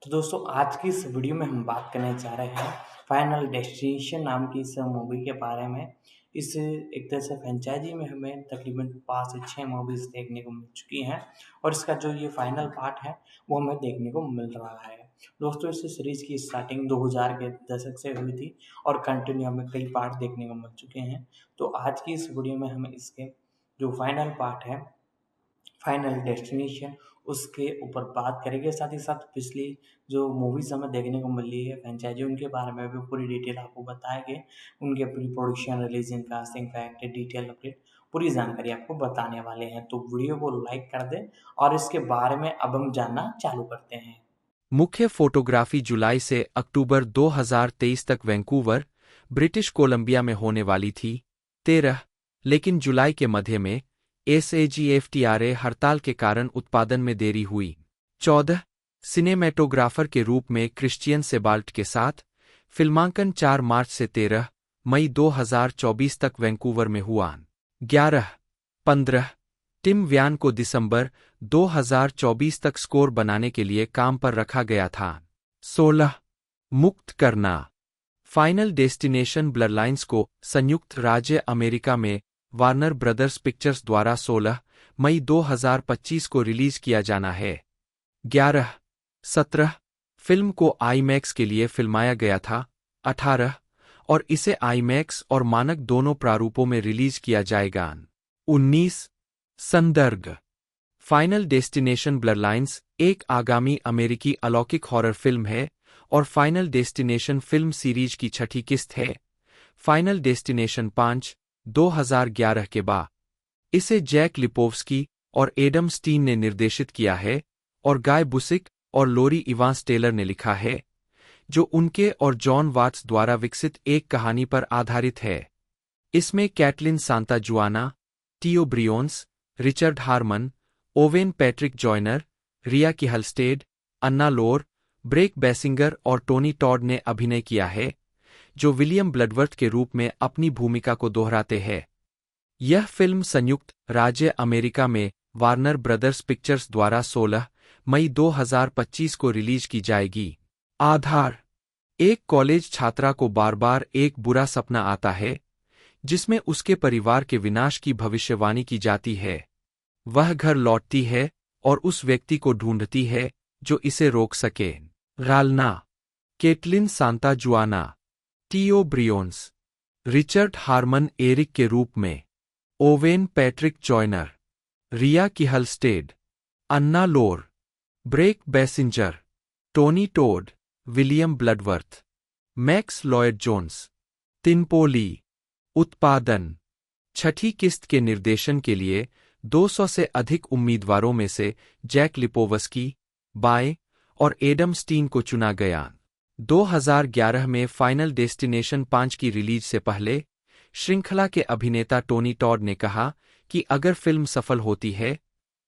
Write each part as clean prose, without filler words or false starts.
तो दोस्तों आज की इस वीडियो में हम बात करने जा रहे हैं फाइनल डेस्टिनेशन नाम की इस मूवी के बारे में। इस एक तरह से फ्रेंचाइजी में हमें तकरीबन 5 से 6 मूवीज़ देखने को मिल चुकी हैं और इसका जो ये फाइनल पार्ट है वो हमें देखने को मिल रहा है। दोस्तों इस सीरीज़ की स्टार्टिंग 2000 के दशक से हुई थी और कंटिन्यू हमें कई पार्ट देखने को मिल चुके हैं। तो आज की इस वीडियो में हमें इसके जो फाइनल पार्ट है फाइनल डेस्टिनेशन उसके ऊपर बात करेंगे। साथ ही साथ पिछली जो मूवीज़ हमें देखने को मिली है फ्रेंचाइजी उनके बारे में भी पूरी डिटेल आपको बताएंगे। उनके pre production, releasing, casting, fact, detail update पूरी जानकारी आपको बताने वाले हैं। तो वीडियो को लाइक कर दें और इसके बारे में अब हम जानना चालू करते हैं। मुख्य फोटोग्राफी जुलाई से अक्टूबर 2023 तक वैंकूवर, ब्रिटिश कोलंबिया में होने वाली थी। 13 लेकिन जुलाई के मध्य में SAG-AFTRA हड़ताल के कारण उत्पादन में देरी हुई। 14 सिनेमेटोग्राफर के रूप में क्रिश्चियन सेबाल्ट के साथ फिल्मांकन 4 मार्च से 13 मई 2024 तक वैंकूवर में हुआ। 15 टिम व्यान को दिसंबर 2024 तक स्कोर बनाने के लिए काम पर रखा गया था। 16 मुक्त करना। फाइनल डेस्टिनेशन ब्लडलाइंस को संयुक्त राज्य अमेरिका में वार्नर ब्रदर्स पिक्चर्स द्वारा 16 मई 2025 को रिलीज किया जाना है। 17 फिल्म को आईमैक्स के लिए फिल्माया गया था। 18 और इसे आईमैक्स और मानक दोनों प्रारूपों में रिलीज किया जाएगा। 19 संदर्भ। फाइनल डेस्टिनेशन ब्लडलाइंस एक आगामी अमेरिकी अलौकिक हॉरर फिल्म है और फाइनल डेस्टिनेशन फिल्म सीरीज की छठी किस्त है। फाइनल डेस्टिनेशन 5 2011 के बाद इसे जैक लिपोव्स्की और एडम स्टीन ने निर्देशित किया है और गाय बुसिक और लोरी इवांस टेलर ने लिखा है, जो उनके और जॉन वाट्स द्वारा विकसित एक कहानी पर आधारित है। इसमें Caitlin Santa Juana, Teo Briones, Richard Harmon, Owen Patrick Joyner, Rhea Kihlstadt, Anna Lore, Brec बेसिंगर और टोनी टॉड ने अभिनय किया है, जो विलियम ब्लडवर्थ के रूप में अपनी भूमिका को दोहराते हैं। यह फिल्म संयुक्त राज्य अमेरिका में वार्नर ब्रदर्स पिक्चर्स द्वारा 16 मई 2025 को रिलीज की जाएगी। आधार। एक कॉलेज छात्रा को बार बार एक बुरा सपना आता है जिसमें उसके परिवार के विनाश की भविष्यवाणी की जाती है। वह घर लौटती है और उस व्यक्ति को ढूंढती है जो इसे रोक सके। गालना। Caitlin Santa Juana, Teo Briones, Richard Harman Eric के रूप में, Owen Patrick Joyner, Rhea Kihlstadt, Anna Lore, Brec Bassinger, Tony Todd, William Bloodworth, Max Lloyd Jones. तिनपोली। उत्पादन। छठी किस्त के निर्देशन के लिए 200 से अधिक उम्मीदवारों में से जैक लिपोवस्की, बाय और एडम स्टीन को चुना गया। 2011 में फाइनल डेस्टिनेशन 5 की रिलीज से पहले श्रृंखला के अभिनेता टोनी टॉड ने कहा कि अगर फिल्म सफल होती है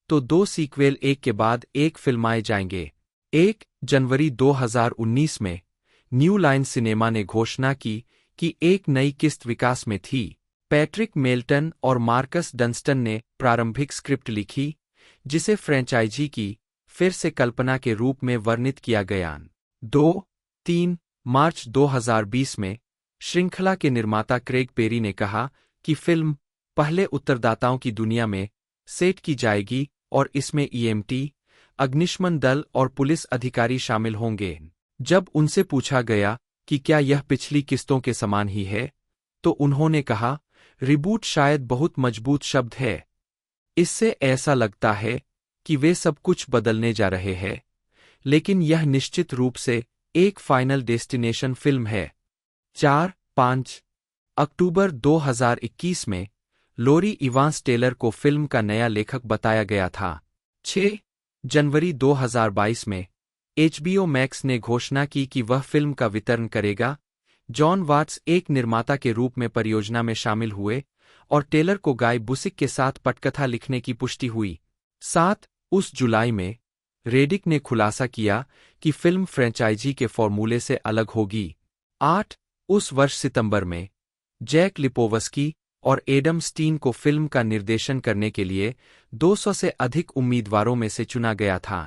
तो 2 सीक्वेल एक के बाद एक फिल्माए जाएंगे। 1 जनवरी 2019 में न्यू लाइन सिनेमा ने घोषणा की कि एक नई किस्त विकास में थी। पैट्रिक मेल्टन और मार्कस डंस्टन ने प्रारंभिक स्क्रिप्ट लिखी, जिसे फ्रेंचाइजी की फिर से कल्पना के रूप में वर्णित किया गया। 2-3 मार्च 2020 में श्रृंखला के निर्माता क्रेग पेरी ने कहा कि फिल्म पहले उत्तरदाताओं की दुनिया में सेट की जाएगी और इसमें EMT, अग्निशमन दल और पुलिस अधिकारी शामिल होंगे। जब उनसे पूछा गया कि क्या यह पिछली किस्तों के समान ही है, तो उन्होंने कहा, रिबूट शायद बहुत मजबूत शब्द है। इससे ऐसा लगता है कि वे सब कुछ बदलने जा रहे हैं, लेकिन यह निश्चित रूप से एक फाइनल डेस्टिनेशन फिल्म है। 4-5 अक्टूबर 2021 में लोरी इवांस टेलर को फिल्म का नया लेखक बताया गया था। 6 जनवरी 2022 में HBO मैक्स ने घोषणा की कि वह फिल्म का वितरण करेगा। जॉन वाट्स एक निर्माता के रूप में परियोजना में शामिल हुए और टेलर को गाय बुसिक के साथ पटकथा लिखने की पुष्टि हुई। 7 उस जुलाई में रेडिक ने खुलासा किया कि फिल्म फ्रेंचाइजी के फॉर्मूले से अलग होगी। 8 उस वर्ष सितंबर में जैक लिपोवस्की और एडम स्टीन को फिल्म का निर्देशन करने के लिए 200 से अधिक उम्मीदवारों में से चुना गया था।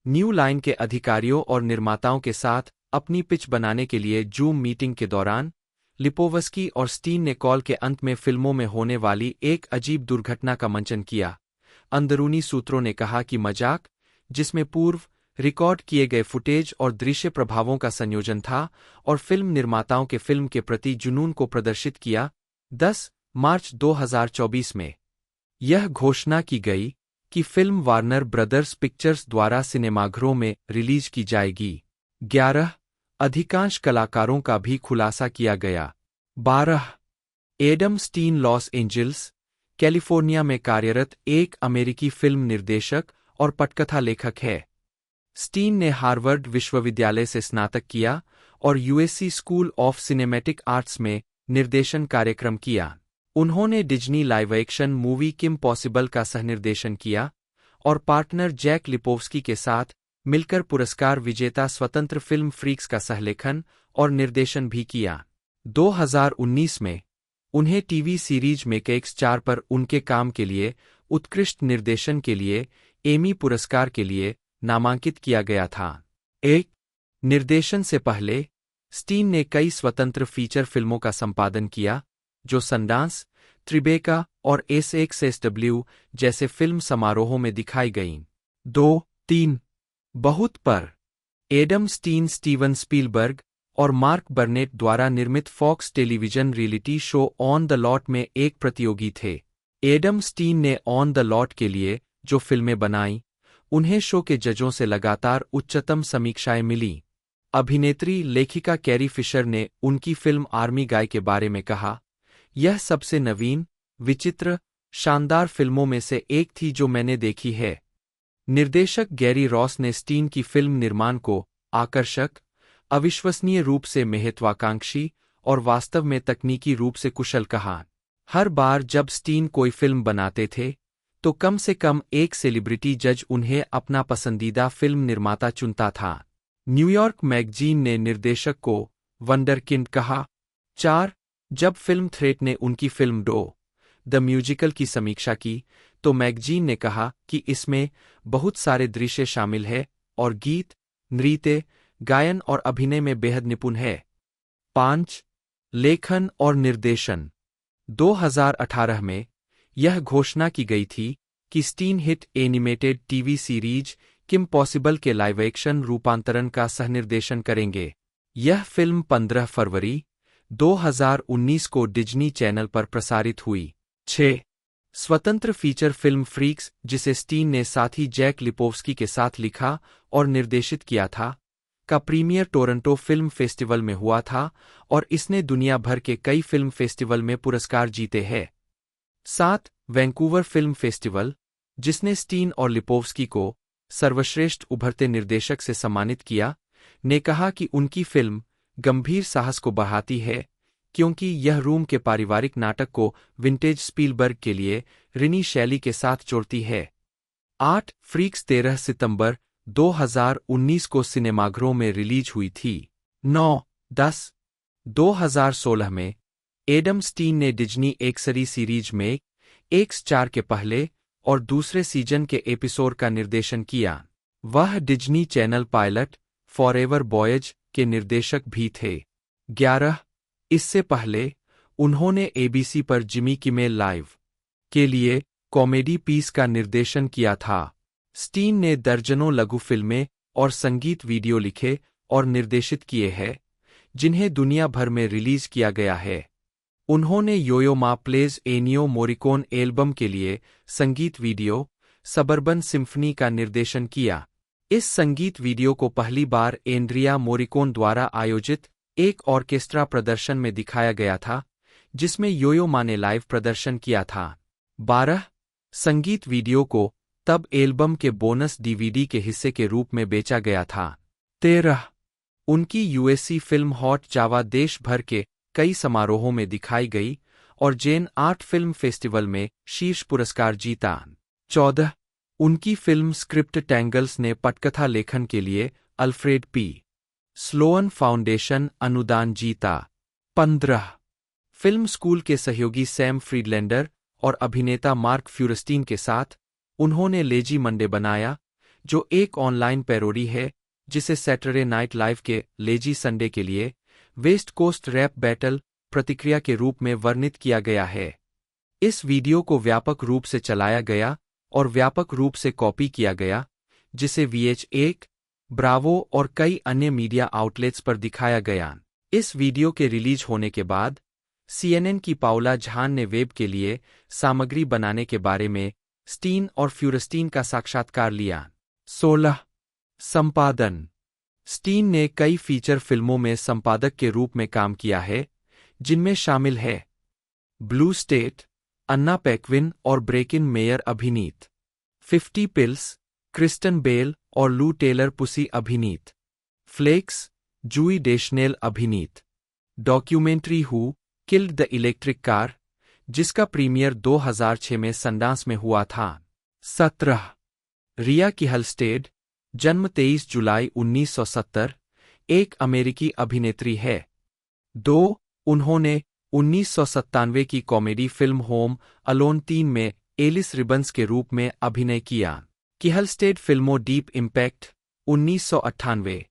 न्यू लाइन के अधिकारियों और निर्माताओं के साथ अपनी पिच बनाने के लिए जूम मीटिंग के दौरान लिपोवस्की और स्टीन ने कॉल के अंत में फिल्मों में होने वाली एक अजीब दुर्घटना का मंचन किया। अंदरूनी सूत्रों ने कहा कि मजाक, जिसमें पूर्व रिकॉर्ड किए गए फुटेज और दृश्य प्रभावों का संयोजन था और फिल्म निर्माताओं के फिल्म के प्रति जुनून को प्रदर्शित किया। 10 मार्च 2024 में यह घोषणा की गई कि फिल्म वार्नर ब्रदर्स पिक्चर्स द्वारा सिनेमाघरों में रिलीज की जाएगी। 11 अधिकांश कलाकारों का भी खुलासा किया गया। 12 Adam Stein Los Angeles, California में कार्यरत एक अमेरिकी फिल्म निर्देशक और पटकथा लेखक है। स्टीन ने हार्वर्ड विश्वविद्यालय से स्नातक किया और USC school of cinematic arts में निर्देशन कार्यक्रम किया। उन्होंने Disney live action movie Kim Possible का सहनिर्देशन किया और पार्टनर जैक लिपोव्स्की के साथ मिलकर पुरस्कार विजेता स्वतंत्र फिल्म फ्रीक्स का सहलेखन और निर्देशन भी किया। 2019 में उन्हें टीवी सीरीज मेकेक्स 4 पर उनके काम के लिए उत्कृष्ट निर्देशन के लिए एमी पुरस्कार के लिए नामांकित किया गया था। एक निर्देशन से पहले स्टीन ने कई स्वतंत्र फीचर फिल्मों का संपादन किया जो सनडांस, त्रिबेका और SXSW जैसे फिल्म समारोहों में दिखाई गईं। 2-3 बहुत पर एडम स्टीन स्टीवन स्पीलबर्ग और मार्क बर्नेट द्वारा निर्मित Fox television reality show on the lot में एक प्रतियोगी थे। एडम स्टीन ने ऑन द लॉट के लिए जो फिल्में बनाईं, उन्हें शो के जजों से लगातार उच्चतम समीक्षाएं मिलीं। अभिनेत्री लेखिका कैरी फिशर ने उनकी फिल्म आर्मी गाय के बारे में कहा, यह सबसे नवीन, विचित्र, शानदार फिल्मों में से एक थी जो मैंने देखी है। निर्देशक गैरी रॉस ने स्टीन की फिल्म निर्माण को आकर्षक, अविश्वसनीय रूप से महत्वाकांक्षी और वास्तव में तकनीकी रूप से कुशल कहा। हर बार जब स्टीन कोई फिल्म बनाते थे, तो कम से कम एक सेलिब्रिटी जज उन्हें अपना पसंदीदा फिल्म निर्माता चुनता था। न्यूयॉर्क मैगजीन ने निर्देशक को वंडरकिंड कहा। 4 जब फिल्म थ्रेट ने उनकी फिल्म डो द म्यूजिकल की समीक्षा की, तो मैगजीन ने कहा कि इसमें बहुत सारे दृश्य शामिल हैं और गीत, नृत्य, गायन और अभिनय में बेहद निपुण है। 5 लेखन और निर्देशन 2018 में यह घोषणा की गई थी कि Stein hit animated TV series Kim Possible के लाइव एक्शन रूपांतरण का सहनिर्देशन करेंगे। यह फिल्म 15 फरवरी 2019 को डिज्नी चैनल पर प्रसारित हुई। 6 स्वतंत्र फीचर फिल्म फ्रीक्स, जिसे स्टीन ने साथी जैक लिपोव्स्की के साथ लिखा और निर्देशित किया था, का प्रीमियर टोरंटो फिल्म फेस्टिवल में हुआ था और इसने दुनिया भर के कई फिल्म फेस्टिवल में पुरस्कार जीते हैं। 7 वैंकूवर फिल्म फेस्टिवल, जिसने स्टीन और लिपोव्स्की को सर्वश्रेष्ठ उभरते निर्देशक से सम्मानित किया, ने कहा कि उनकी फिल्म गंभीर साहस को बढ़ाती है क्योंकि यह रूम के पारिवारिक नाटक को विंटेज स्पीलबर्ग के लिए रिनी शैली के साथ जोड़ती है। 8 फ्रीक्स 13 सितंबर 2019 को सिनेमाघरों में रिलीज हुई थी। 9-10 2016 में एडम स्टीन ने डिज्नी एक्सरी सीरीज में X4 के पहले और दूसरे सीजन के एपिसोड का निर्देशन किया। वह Disney channel pilot forever boys के निर्देशक भी थे। 11 इससे पहले उन्होंने ABC पर जिमी किमेल लाइव के लिए कॉमेडी पीस का निर्देशन किया था। स्टीन ने दर्जनों लघु फिल्में और संगीत वीडियो लिखे और निर्देशित किए हैं, जिन्हें दुनिया भर में रिलीज किया गया है। उन्होंने योयो मा प्लेज एनियो मोरिकोन एल्बम के लिए संगीत वीडियो सबर्बन सिम्फनी का निर्देशन किया। इस संगीत वीडियो को पहली बार एंड्रिया मोरिकोन द्वारा आयोजित एक ऑर्केस्ट्रा प्रदर्शन में दिखाया गया था, जिसमें योयो मा ने लाइव प्रदर्शन किया था। 12 संगीत वीडियो को तब एल्बम के बोनस DVD के हिस्से के रूप में बेचा गया था। 13 उनकी यूएससी फिल्म हॉट जावा देश भर के कई समारोहों में दिखाई गई और जेन आर्ट फिल्म फेस्टिवल में शीर्ष पुरस्कार जीता। 14 उनकी फिल्म स्क्रिप्ट टैंगल्स ने पटकथा लेखन के लिए अल्फ्रेड पी. स्लोअन फाउंडेशन अनुदान जीता। 15 फिल्म स्कूल के सहयोगी सैम फ्रीडलैंडर और अभिनेता मार्क फ्यूरस्टीन के साथ उन्होंने लेजी मंडे बनाया, जो एक ऑनलाइन पैरोडी है जिसे सैटरडे नाइट लाइव के लेजी संडे के लिए वेस्ट कोस्ट रैप बैटल प्रतिक्रिया के रूप में वर्णित किया गया है। इस वीडियो को व्यापक रूप से चलाया गया और व्यापक रूप से कॉपी किया गया, जिसे VH1, ब्रावो और कई अन्य मीडिया आउटलेट्स पर दिखाया गया। इस वीडियो के रिलीज होने के बाद CNN की पाउला झान ने वेब के लिए सामग्री बनाने के बारे में स्टीन और फ्यूरस्टीन का साक्षात्कार लिया। 16 संपादन। स्टीन ने कई फीचर फिल्मों में संपादक के रूप में काम किया है, जिनमें शामिल है ब्लू स्टेट, अन्ना पेक्विन और ब्रेकिन मेयर अभिनीत, 50 पिल्स, क्रिस्टन बेल और लू टेलर पुसी अभिनीत, फ्लेक्स, जूई डेशनेल अभिनीत, documentary who killed the electric car, जिसका प्रीमियर 2006 में संडांस में हुआ था। 17 रिया किहलस्टेड, जन्म 23 जुलाई 1970, एक अमेरिकी अभिनेत्री है। 2 उन्होंने 1997 की कॉमेडी फिल्म होम अलोन 3 में एलिस रिबन्स के रूप में अभिनय किया। किहलस्टेड फिल्मों deep impact 1998,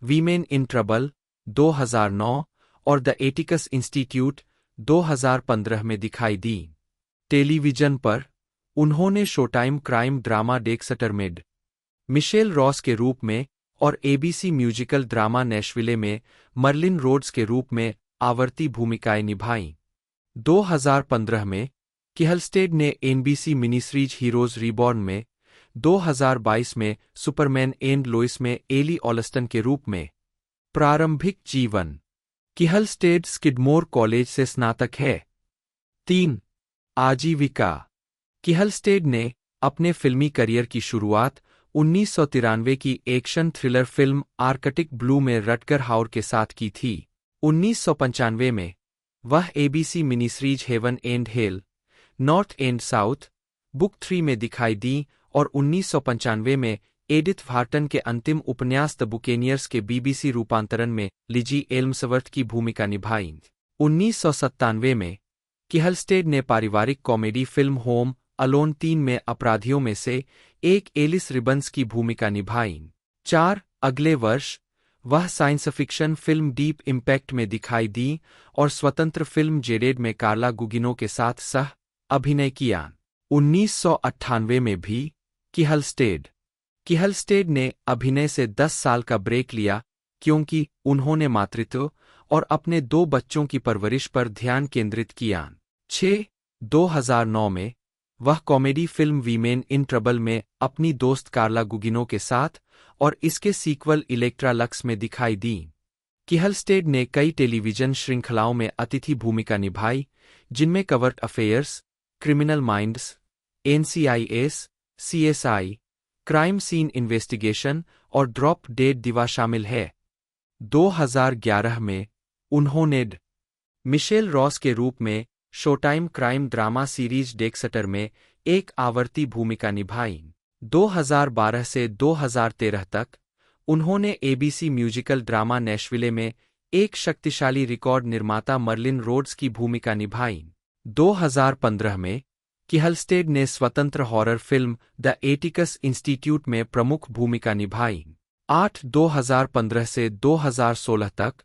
women in trouble 2009 और द एटिकस इंस्टीट्यूट 2015 में दिखाई दी। टेलीविजन पर उन्होंने शोटाइम क्राइम ड्रामा डेक्सटर में मिशेल रॉस के रूप में और ABC म्यूजिकल ड्रामा नेशविले में मर्लिन रोड्स के रूप में आवर्ती भूमिकाएं निभाईं। 2015 में किहलस्टेड ने NBC मिनीसीरीज हीरोज रीबॉर्न में, 2022 में सुपरमैन एंड लोइस में एली ऑलस्टन के रूप में। प्रारंभिक जीवन। किहलस्टेड स्किडमोर कॉलेज से स्नातक है। 3 आजीविका। किहलस्टेड ने अपने फिल्मी करियर की शुरुआत 1993 की action thriller film Arctic blue में रटगर हाउर के साथ की थी। 1995 में वह ABC miniseries Heaven and Hell, North and South, Book 3 में दिखाई दी और 1995 में एडिथ वार्टन के अंतिम उपन्यास द बुकेनियर्स के BBC रूपांतरण में लिजी एल्मसवर्थ की भूमिका निभाई। 1997 में किहलस्टेड ने पारिवारिक कॉमेडी फिल्म होम अलोन 3 में अपराधियों में से एक एलिस रिबन्स की भूमिका निभाई। 4 अगले वर्ष वह science fiction film deep impact में दिखाई दी और स्वतंत्र फिल्म जेडेड में कार्ला गुगिनो के साथ सह अभिनय किया। 1998 में भी किहलस्टेड ने अभिनय से 10 साल का ब्रेक लिया क्योंकि उन्होंने मातृत्व और अपने 2 बच्चों की परवरिश पर ध्यान केंद्रित किया। 6 2009 में वह comedy film women in trouble में अपनी दोस्त कार्ला गुगिनो के साथ और इसके सीक्वल इलेक्ट्रा लक्स में दिखाई दी। किहलस्टेड ने कई टेलीविजन श्रृंखलाओं में अतिथि भूमिका निभाई, जिनमें covert affairs, criminal minds, NCIS, CSI, crime scene investigation और ड्रॉप डेड दिवा शामिल है। 2011 में उन्होंने मिशेल रॉस के रूप में showtime crime drama series Dexter में एक आवर्ती भूमिका निभाई। 2012 से 2013 तक उन्होंने ABC म्यूजिकल ड्रामा नेशविले में एक शक्तिशाली रिकॉर्ड निर्माता मर्लिन रोड्स की भूमिका निभाई। 2015 में किहलस्टेड ने स्वतंत्र horror film the Atticus institute में प्रमुख भूमिका निभाई। 8 2015 से 2016 तक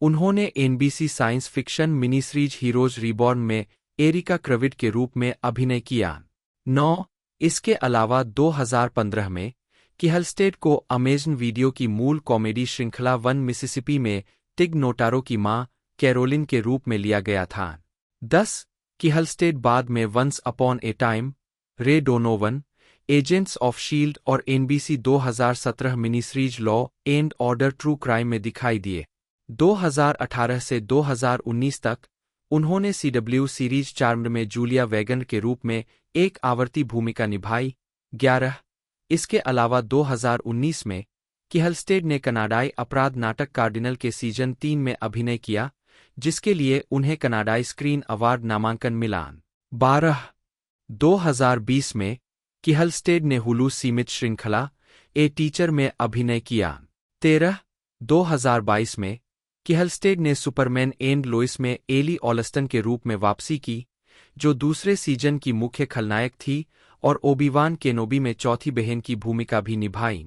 उन्होंने NBC science fiction miniseries Heroes Reborn में एरिका क्रविड के रूप में अभिनय किया। 9 इसके अलावा 2015 में किहलस्टेड को अमेज़न वीडियो की मूल कॉमेडी श्रृंखला वन मिसिसिपी में टिग नोटारो की मां कैरोलिन के रूप में लिया गया था। 10 किहलस्टेड बाद में Once upon a Time, Ray Donovan, Agents of Shield और NBC 2017 miniseries Law and Order True Crime में दिखाई दिए। 2018 से 2019 तक उन्होंने CW सीरीज चार्म्ड में जूलिया वैगन के रूप में एक आवर्ती भूमिका निभाई। 11 इसके अलावा 2019 में किहलस्टेड ने कनाडाई अपराध नाटक कार्डिनल के सीजन 3 में अभिनय किया, जिसके लिए उन्हें कनाडाई स्क्रीन अवार्ड नामांकन मिला। 12 2020 में किहलस्टेड ने हुलू सीमित श्रृंखला ए टीचर में अभिनय किया। 13 2022 में किहलस्टेड ने सुपरमैन एंड लोइस में एली ऑलस्टन के रूप में वापसी की, जो दूसरे सीजन की मुख्य खलनायक थी और ओबीवान केनोबी में चौथी बहन की भूमिका भी निभाई।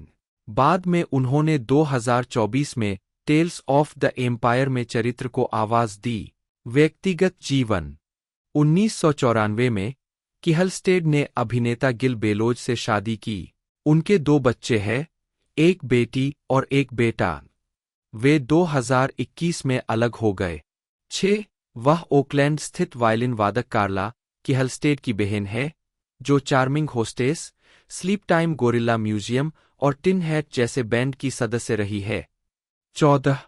बाद में उन्होंने 2024 में टेल्स ऑफ द एम्पायर में चरित्र को आवाज दी। व्यक्तिगत जीवन 1994 में किहलस्टेड ने अभिनेता गिल बेलोज से शादी की। उनके 2 बच्चे हैं, एक बेटी और एक बेटा। वे 2021 में अलग हो गए। 6. वह ओकलैंड स्थित वायलिन वादक कार्ला किहलस्टेड की बहन है, जो charming hostess, sleep time gorilla museum और टिन हैट जैसे बैंड की सदस्य रही है। 14.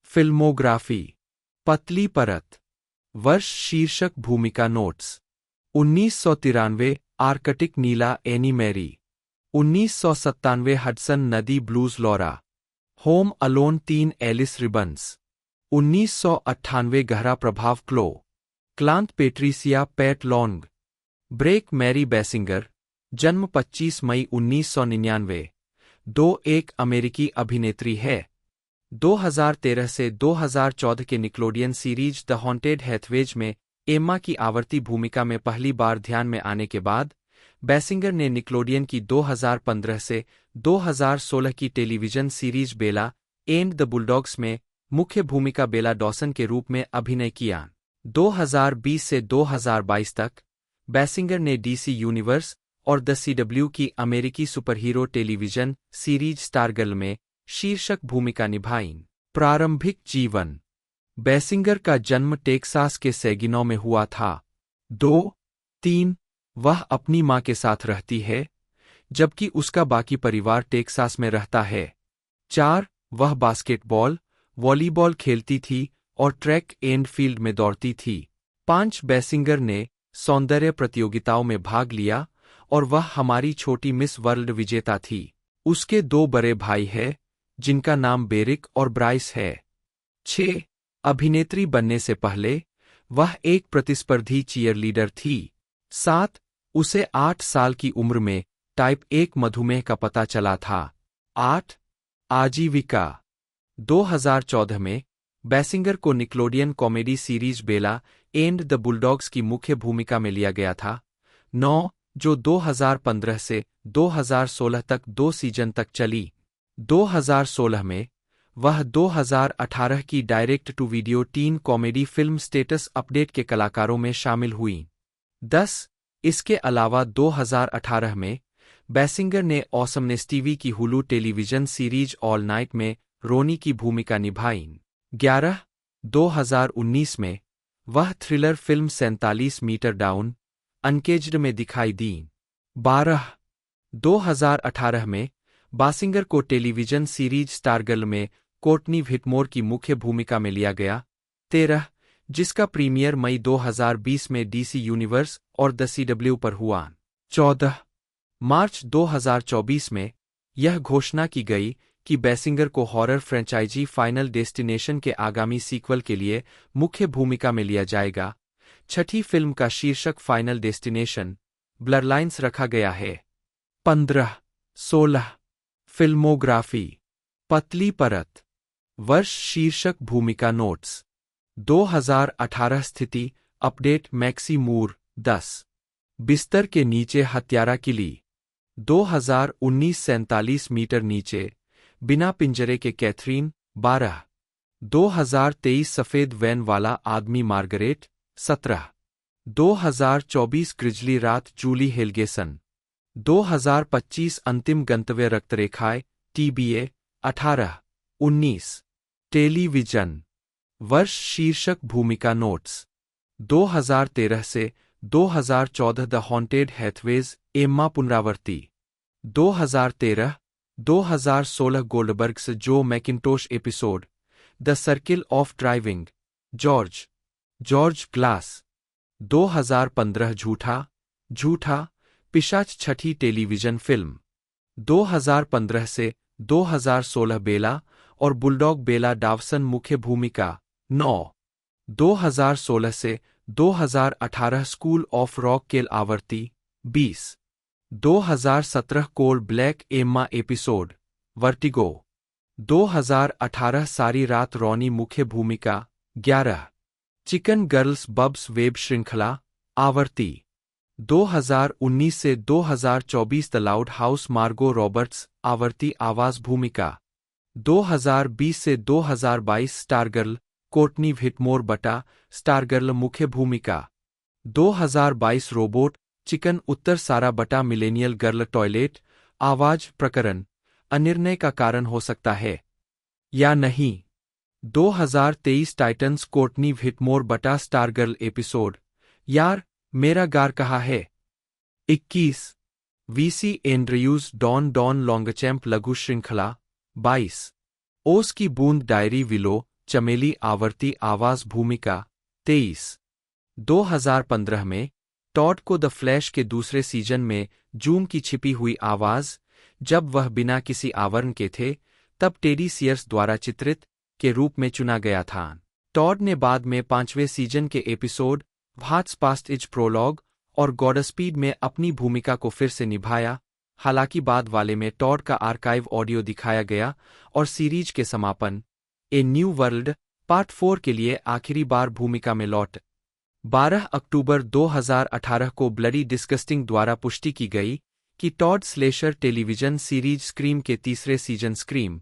फिल्मोग्राफी पतली परत वर्ष शीर्षक भूमिका नोट्स 1993 आर्कटिक नीला एनी मैरी 1997 हडसन नदी Blues Laura Home Alone 3 Alice Ribbons 1998 गहरा प्रभाव क्लांत Patricia Pat Long Brec Marie Bassinger जन्म 25 मई 1999 एक अमेरिकी अभिनेत्री है। 2013 से 2014 के निक्लोडियन सीरीज द हॉन्टेड हैथवेज में एम्मा की आवर्ती भूमिका में पहली बार ध्यान में आने के बाद बेसिंगर ने निक्लोडियन की 2015 से 2016 की television series Bella and the bulldogs में मुख्य भूमिका बेला डॉसन के रूप में अभिनय किया। 2020 से 2022 तक बेसिंगर ने डीसी यूनिवर्स और द सीडब्ल्यू की अमेरिकी सुपरहीरो टेलीविजन सीरीज स्टारगर्ल में शीर्षक भूमिका निभाई। प्रारंभिक जीवन बेसिंगर का जन्म टेक्सास के सैगिनो में हुआ था। 3 वह अपनी मां के साथ रहती है, जबकि उसका बाकी परिवार टेक्सास में रहता है। 4 वह बास्केटबॉल, वॉलीबॉल खेलती थी और ट्रैक एंड फील्ड में दौड़ती थी। 5 बेसिंगर ने सौंदर्य प्रतियोगिताओं में भाग लिया और वह हमारी छोटी मिस वर्ल्ड विजेता थी। उसके 2 बड़े भाई हैं, जिनका नाम बेरिक और ब्राइस है। 6 अभिनेत्री बनने से पहले वह एक प्रतिस्पर्धी चीयरलीडर थी। 7 उसे 8 साल की उम्र में टाइप 1 मधुमेह का पता चला था। 8 आजीविका 2014 में बेसिंगर को Nickelodeon comedy series Bella and the Bulldogs की मुख्य भूमिका में लिया गया था। 9 जो 2015 से 2016 तक 2 सीजन तक चली। 2016 में वह 2018 की direct to video teen comedy film status update के कलाकारों में शामिल हुई। 10 इसके अलावा 2018 में बेसिंगर ने ऑसमनेस टीवी की Hulu television series all night में रोनी की भूमिका निभाई। 11 2019 में वह थ्रिलर फिल्म 47 मीटर डाउन अनकेज्ड में दिखाई दी। 12 2018 में बासिंगर को टेलीविजन सीरीज स्टारगर्ल में कोर्टनी व्हिटमोर की मुख्य भूमिका में लिया गया। 13 जिसका प्रीमियर मई 2020 में डीसी यूनिवर्स और द सीडब्ल्यू पर हुआ। 14 मार्च 2024 में यह घोषणा की गई कि बेसिंगर को हॉरर फ्रेंचाइजी फाइनल डेस्टिनेशन के आगामी सीक्वल के लिए मुख्य भूमिका में लिया जाएगा। 6ठी फिल्म का शीर्षक फाइनल डेस्टिनेशन ब्लरलाइंस रखा गया है। 15-16 फिल्मोग्राफी पतली परत वर्ष शीर्षक भूमिका नोट्स 2018 स्थिति अपडेट मैक्सी मूर 10 बिस्तर के नीचे हत्यारा किली 2019 47 मीटर नीचे बिना पिंजरे के कैथरीन 12 2023 सफेद वैन वाला आदमी मार्गरेट 17 2024 ग्रिजली रात जूली हेलगेसन 2025 अंतिम गंतव्य रक्तरेखाएं टीबीए 18 19 टेलीविजन वर्ष शीर्षक भूमिका नोट्स 2013 से 2014 द हॉन्टेड हैथवेज एम्मा पुनरावर्ती 2013 2016 गोल्डबर्ग्स जो Macintosh episode the circle of driving George glass 2015 झूठा पिशाच 6ठी टेलीविजन फिल्म 2015 से 2016 बेला और बुलडॉग बेला डावसन मुख्य भूमिका 9 2016 से 2018 स्कूल ऑफ रॉक केल आवर्ती 20 2017 कोल ब्लैक एम्मा एपिसोड वर्टिगो 2018 सारी रात रॉनी मुख्य भूमिका 11 चिकन गर्ल्स बब्स वेब श्रृंखला आवर्ती 2019 से 2024 द लाउड हाउस मार्गो रॉबर्ट्स आवर्ती आवाज भूमिका। 2020 से 2022 स्टारगर्ल कोर्टनी व्हिटमोर बटा स्टारगर्ल मुख्य भूमिका। 2022 रोबोट चिकन उत्तर सारा बटा मिलेनियल गर्ल टॉयलेट आवाज प्रकरण अनिर्णय का कारण हो सकता है या नहीं। 2023 टाइटन्स कोर्टनी व्हिटमोर बटा स्टारगर्ल एपिसोड यार मेरा गार कहा है। 21 VC Andrews Dawn Dawn Longchamp लघु श्रृंखला। 22 ओस की बूंद डायरी विलो चमेली आवर्ती आवाज भूमिका। 23 2015 में टॉड को द फ्लैश के दूसरे सीजन में जूम की छिपी हुई आवाज जब वह बिना किसी आवरण के थे तब टेडी सियर्स द्वारा चित्रित के रूप में चुना गया था। टॉड ने बाद में 5वें सीजन के episode what's past is prologue और गॉडस्पीड में अपनी भूमिका को फिर से निभाया। हालांकि बाद वाले में टॉड का आर्काइव ऑडियो दिखाया गया और सीरीज के समापन ए न्यू वर्ल्ड पार्ट 4 के लिए आखिरी बार भूमिका में लौट। 12 अक्टूबर 2018 को ब्लडी डिस्गस्टिंग द्वारा पुष्टि की गई कि Todd slasher television series Scream के तीसरे सीजन स्क्रीम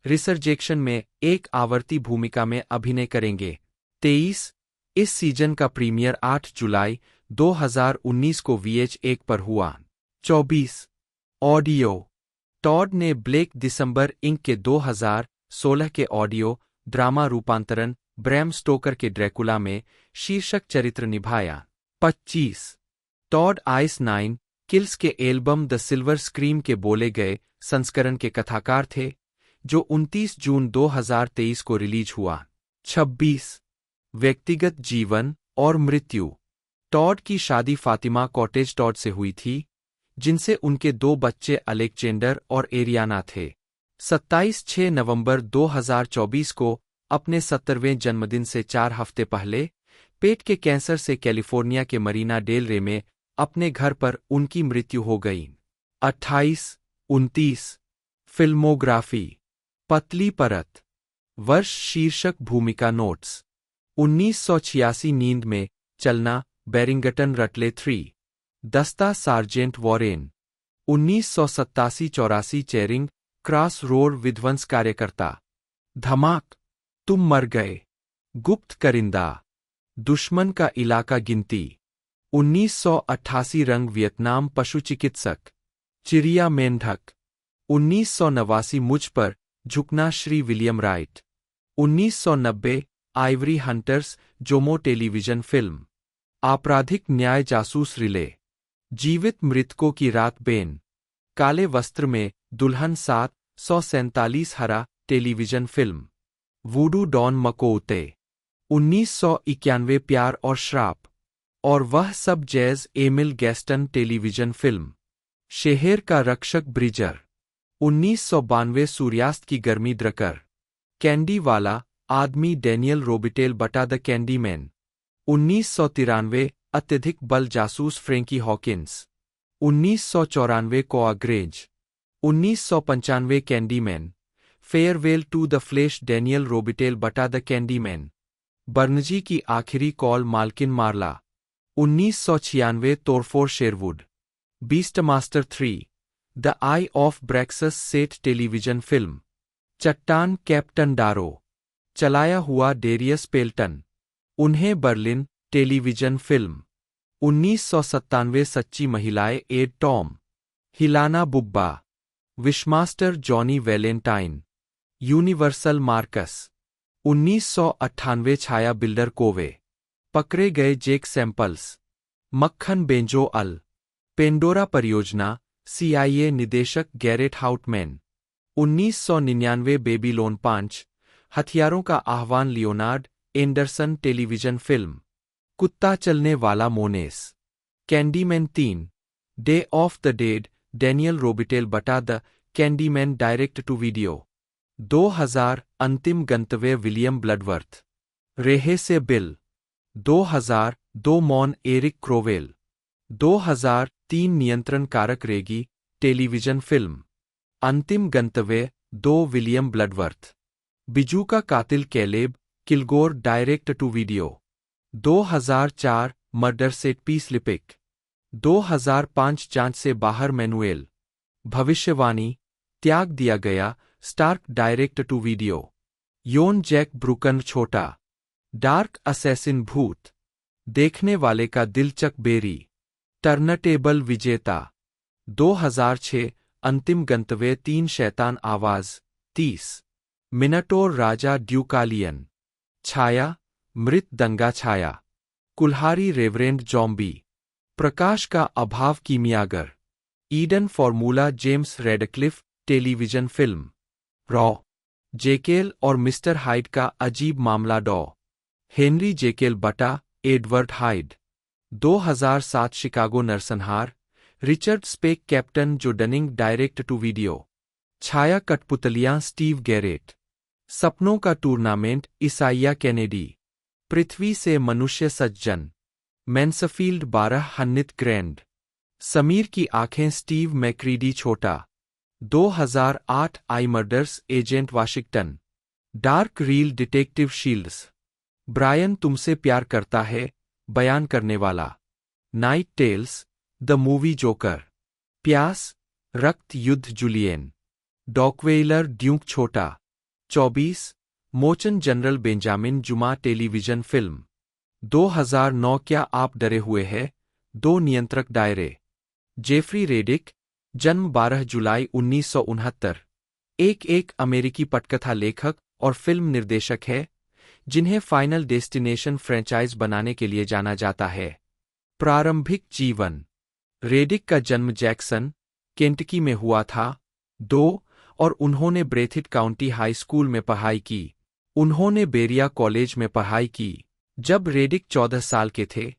रिसर्जेक्शन में एक आवर्ती भूमिका में अभिनय करेंगे। 23 इस सीजन का प्रीमियर 8 जुलाई 2019 को VH1 पर हुआ। 24 ऑडियो टॉड ने ब्लेक दिसंबर इंक के 2016 के ऑडियो ड्रामा रूपांतरण ब्रैम स्टोकर के ड्रैकुला में शीर्षक चरित्र निभाया। 25 टॉड आइस 9 किल्स के एल्बम द सिल्वर स्क्रीम के बोले गए संस्करण के कथाकार थे जो 29 जून 2023 को रिलीज हुआ। 26 व्यक्तिगत जीवन और मृत्यु टॉड की शादी फातिमा कॉटेज टॉड से हुई थी जिनसे उनके 2 बच्चे अलेक्जेंडर और एरियाना थे। 27 नवंबर 2024 को अपने 70वें जन्मदिन से 4 हफ्ते पहले पेट के कैंसर से कैलिफोर्निया के मरीना डेल रे में अपने घर पर उनकी मृत्यु हो गई। 28-29 फिल्मोग्राफी पतली परत वर्ष शीर्षक भूमिका नोट्स 1986 नींद में चलना बैरिंगटन रटले 3 दस्ता sergeant Warren 1987-84 Charing cross road विध्वंस कार्यकर्ता धमाक तुम मर गए गुप्त करिंदा दुश्मन का इलाका गिनती 1988 रंग वियतनाम पशु चिकित्सक चिड़िया मेंढक 1989 मुझ पर झुकना Shri William right 1990 Ivory hunters Jomo television film आपराधिक न्याय जासूस रिले जीवित मृतकों की रात बेन काले वस्त्र में दुल्हन 747 हरा television film voodoo dawn Makoute 1991 प्यार और श्राप और वह सब jazz Emile Gaston television film शहर का रक्षक ब्रिजर 1992 सूर्यास्त की गर्मी द्रकर कैंडी वाला आदमी डैनियल रोबिटेल बटा द कैंडीमैन 1993 अत्यधिक बल जासूस फ्रेंकी हॉकिंस 1994 कोआग्रेज 1995 Candyman Farewell to the Flesh Daniel Robitaille बटा द कैंडीमैन बर्नजी की आखिरी कॉल मालकिन मार्ला 1996 तोरफोर Sherwood Beastmaster 3 the Eye of Braxus Seth television film चट्टान कैप्टन डारो चलाया हुआ डेरियस पेल्टन उन्हें बर्लिन टेलीविजन फिल्म 1997 सच्ची महिलाएं एड टॉम हिलाना Bubba Wishmaster Johnny Valentine Universal Marcus 1998 छाया बिल्डर कोवे पकड़े गए जेक सैंपल्स मक्खन बेंजो अल पेंडोरा परियोजना CIA निदेशक गैरेट हाउटमैन 1999 बेबीलोन 5 हथियारों का आह्वान लियोनार्ड एंडरसन टेलीविजन फिल्म कुत्ता चलने वाला मोनेस Candyman 3 Day of the Dead Daniel Robitaille बटा the Candyman direct to video 2000 अंतिम गंतव्य विलियम ब्लडवर्थ रेहे से बिल 2002 मॉन एरिक क्रोवेल 2003 नियंत्रण कारक रेगी टेलीविजन फिल्म अंतिम गंतव्य 2 विलियम ब्लडवर्थ बिजू का कातिल Caleb Kilgore direct to video 2004 Murder Set Pieces लिपिक 2005 जांच से बाहर मैनुएल भविष्यवाणी त्याग दिया गया स्टार्क डायरेक्ट टू वीडियो योन जैक ब्रुकन छोटा डार्क असैसिन भूत देखने वाले का दिलचक बेरी टर्नटेबल विजेता 2006 अंतिम गंतव्य 3 शैतान आवाज 30 मिनटोर राजा ड्यूकालियन छाया मृत दंगा छाया कुल्हारी रेवरेंड जॉम्बी प्रकाश का अभाव कीमियागर Eden Formula James Radcliffe television film रॉ जेकेल और मिस्टर हाइड का अजीब मामला डॉ हेनरी जेकेल बटा एडवर्ड हाइड 2007 शिकागो नरसंहार Richard Speck Captain Joe Dunning direct to video छाया कठपुतलियां स्टीव गैरेट सपनों का टूर्नामेंट ईसाइया कैनेडी पृथ्वी से मनुष्य सज्जन मैंसफील्ड 12 हन्नित ग्रैंड समीर की आंखें स्टीव मैक्रीडी छोटा 2008 I Murders agent Washington Dark Reel detective Shields Brian तुमसे प्यार करता है बयान करने वाला Night Tales the Movie Joker प्यास रक्त युद्ध जूलियन डॉकवेलर ड्यूक छोटा 24 मोचन General Benjamin Juma television film 2009 क्या आप डरे हुए हैं 2 नियंत्रक दायरे जेफरी रेडिक जन्म 12 जुलाई 1969 एक अमेरिकी पटकथा लेखक और फिल्म निर्देशक है जिन्हें फाइनल डेस्टिनेशन फ्रेंचाइज बनाने के लिए जाना जाता है प्रारंभिक जीवन रेडिक का जन्म जैक्सन केंटकी में हुआ था 2 और उन्होंने ब्रेथिट काउंटी हाई स्कूल में पढ़ाई की उन्होंने बेरिया कॉलेज में पढ़ाई की जब रेडिक 14 साल के थे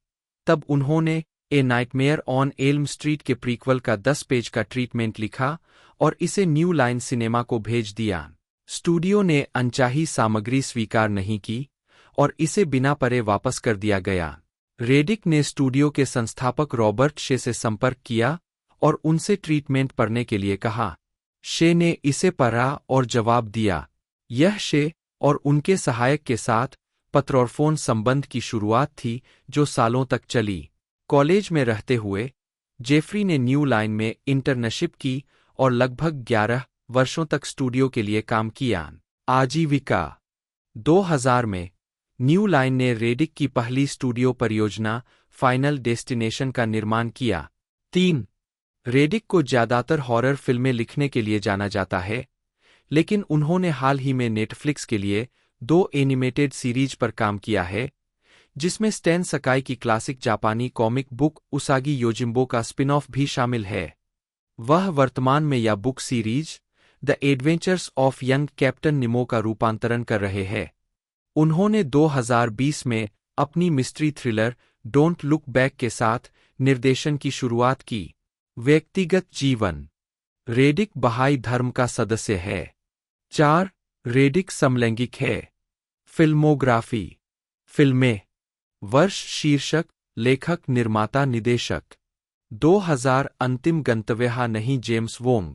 तब उन्होंने ए नाइटमेयर ऑन एल्म स्ट्रीट के प्रीक्वल का 10 पेज का ट्रीटमेंट लिखा और इसे न्यू लाइन सिनेमा को भेज दिया स्टूडियो ने अनचाही सामग्री स्वीकार नहीं की और इसे बिना परे वापस कर दिया गया रेडिक ने स्टूडियो के संस्थापक रॉबर्ट शे से संपर्क किया और उनसे ट्रीटमेंट पढ़ने के लिए कहा शे ने इसे पढ़ा और जवाब दिया यह शे और उनके सहायक के साथ पत्र और फोन संबंध की शुरुआत थी जो सालों तक चली कॉलेज में रहते हुए जेफरी ने न्यू लाइन में इंटर्नशिप की और लगभग 11 वर्षों तक स्टूडियो के लिए काम किया आजीविका 2000 में न्यू लाइन ने रेडिक की पहली स्टूडियो परियोजना फाइनल डेस्टिनेशन का निर्माण किया 3 रेडिक को ज्यादातर हॉरर फिल्में लिखने के लिए जाना जाता है लेकिन उन्होंने हाल ही में नेटफ्लिक्स के लिए 2 एनिमेटेड सीरीज पर काम किया है जिसमें स्टैन सकाई की क्लासिक जापानी कॉमिक बुक उसागी योजिम्बो का स्पिन ऑफ भी शामिल है वह वर्तमान में या book series the adventures of young captain निमो का रूपांतरण कर रहे हैं उन्होंने 2020 में अपनी mystery thriller don't look back के साथ निर्देशन की शुरुआत की व्यक्तिगत जीवन रेडिक बहाई धर्म का सदस्य है 4 रेडिक समलैंगिक है फिल्मोग्राफी फिल्में वर्ष शीर्षक लेखक निर्माता निदेशक 2000 अंतिम गंतव्य हा नहीं जेम्स वोंग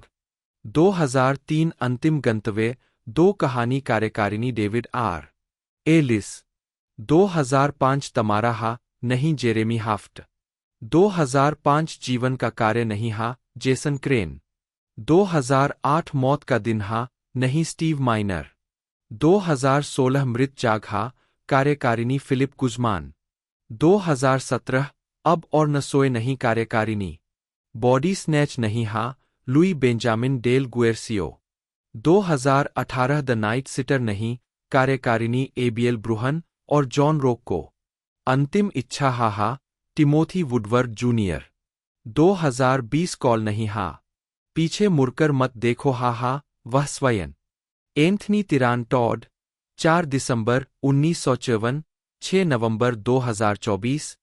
2003 अंतिम गंतव्य 2 कहानी कार्यकारिणी डेविड आर एलिस 2005 तमारा हा नहीं जेरेमी हाफ्ट 2005 जीवन का कार्य नहीं हा जेसन क्रेन 2008 मौत का दिन हा नहीं स्टीव माइनर 2016 मृत जाग हा कार्यकारिणी फिलिप गुजमान 2017 अब और न सोए नहीं कार्यकारिणी बॉडी स्नैच नहीं हा Louie Benjamin Del Guercio 2018 the Night Sitter नहीं कार्यकारिणी एबीएल ब्रूहन और जॉन रोक्को अंतिम इच्छा हा टिमोथी वुडवर्ड जूनियर 2020 कॉल नहीं हा पीछे मुड़कर मत देखो हा वह स्वयं एंथनी तिरान टॉड 4 दिसंबर 1954 6 नवंबर 2024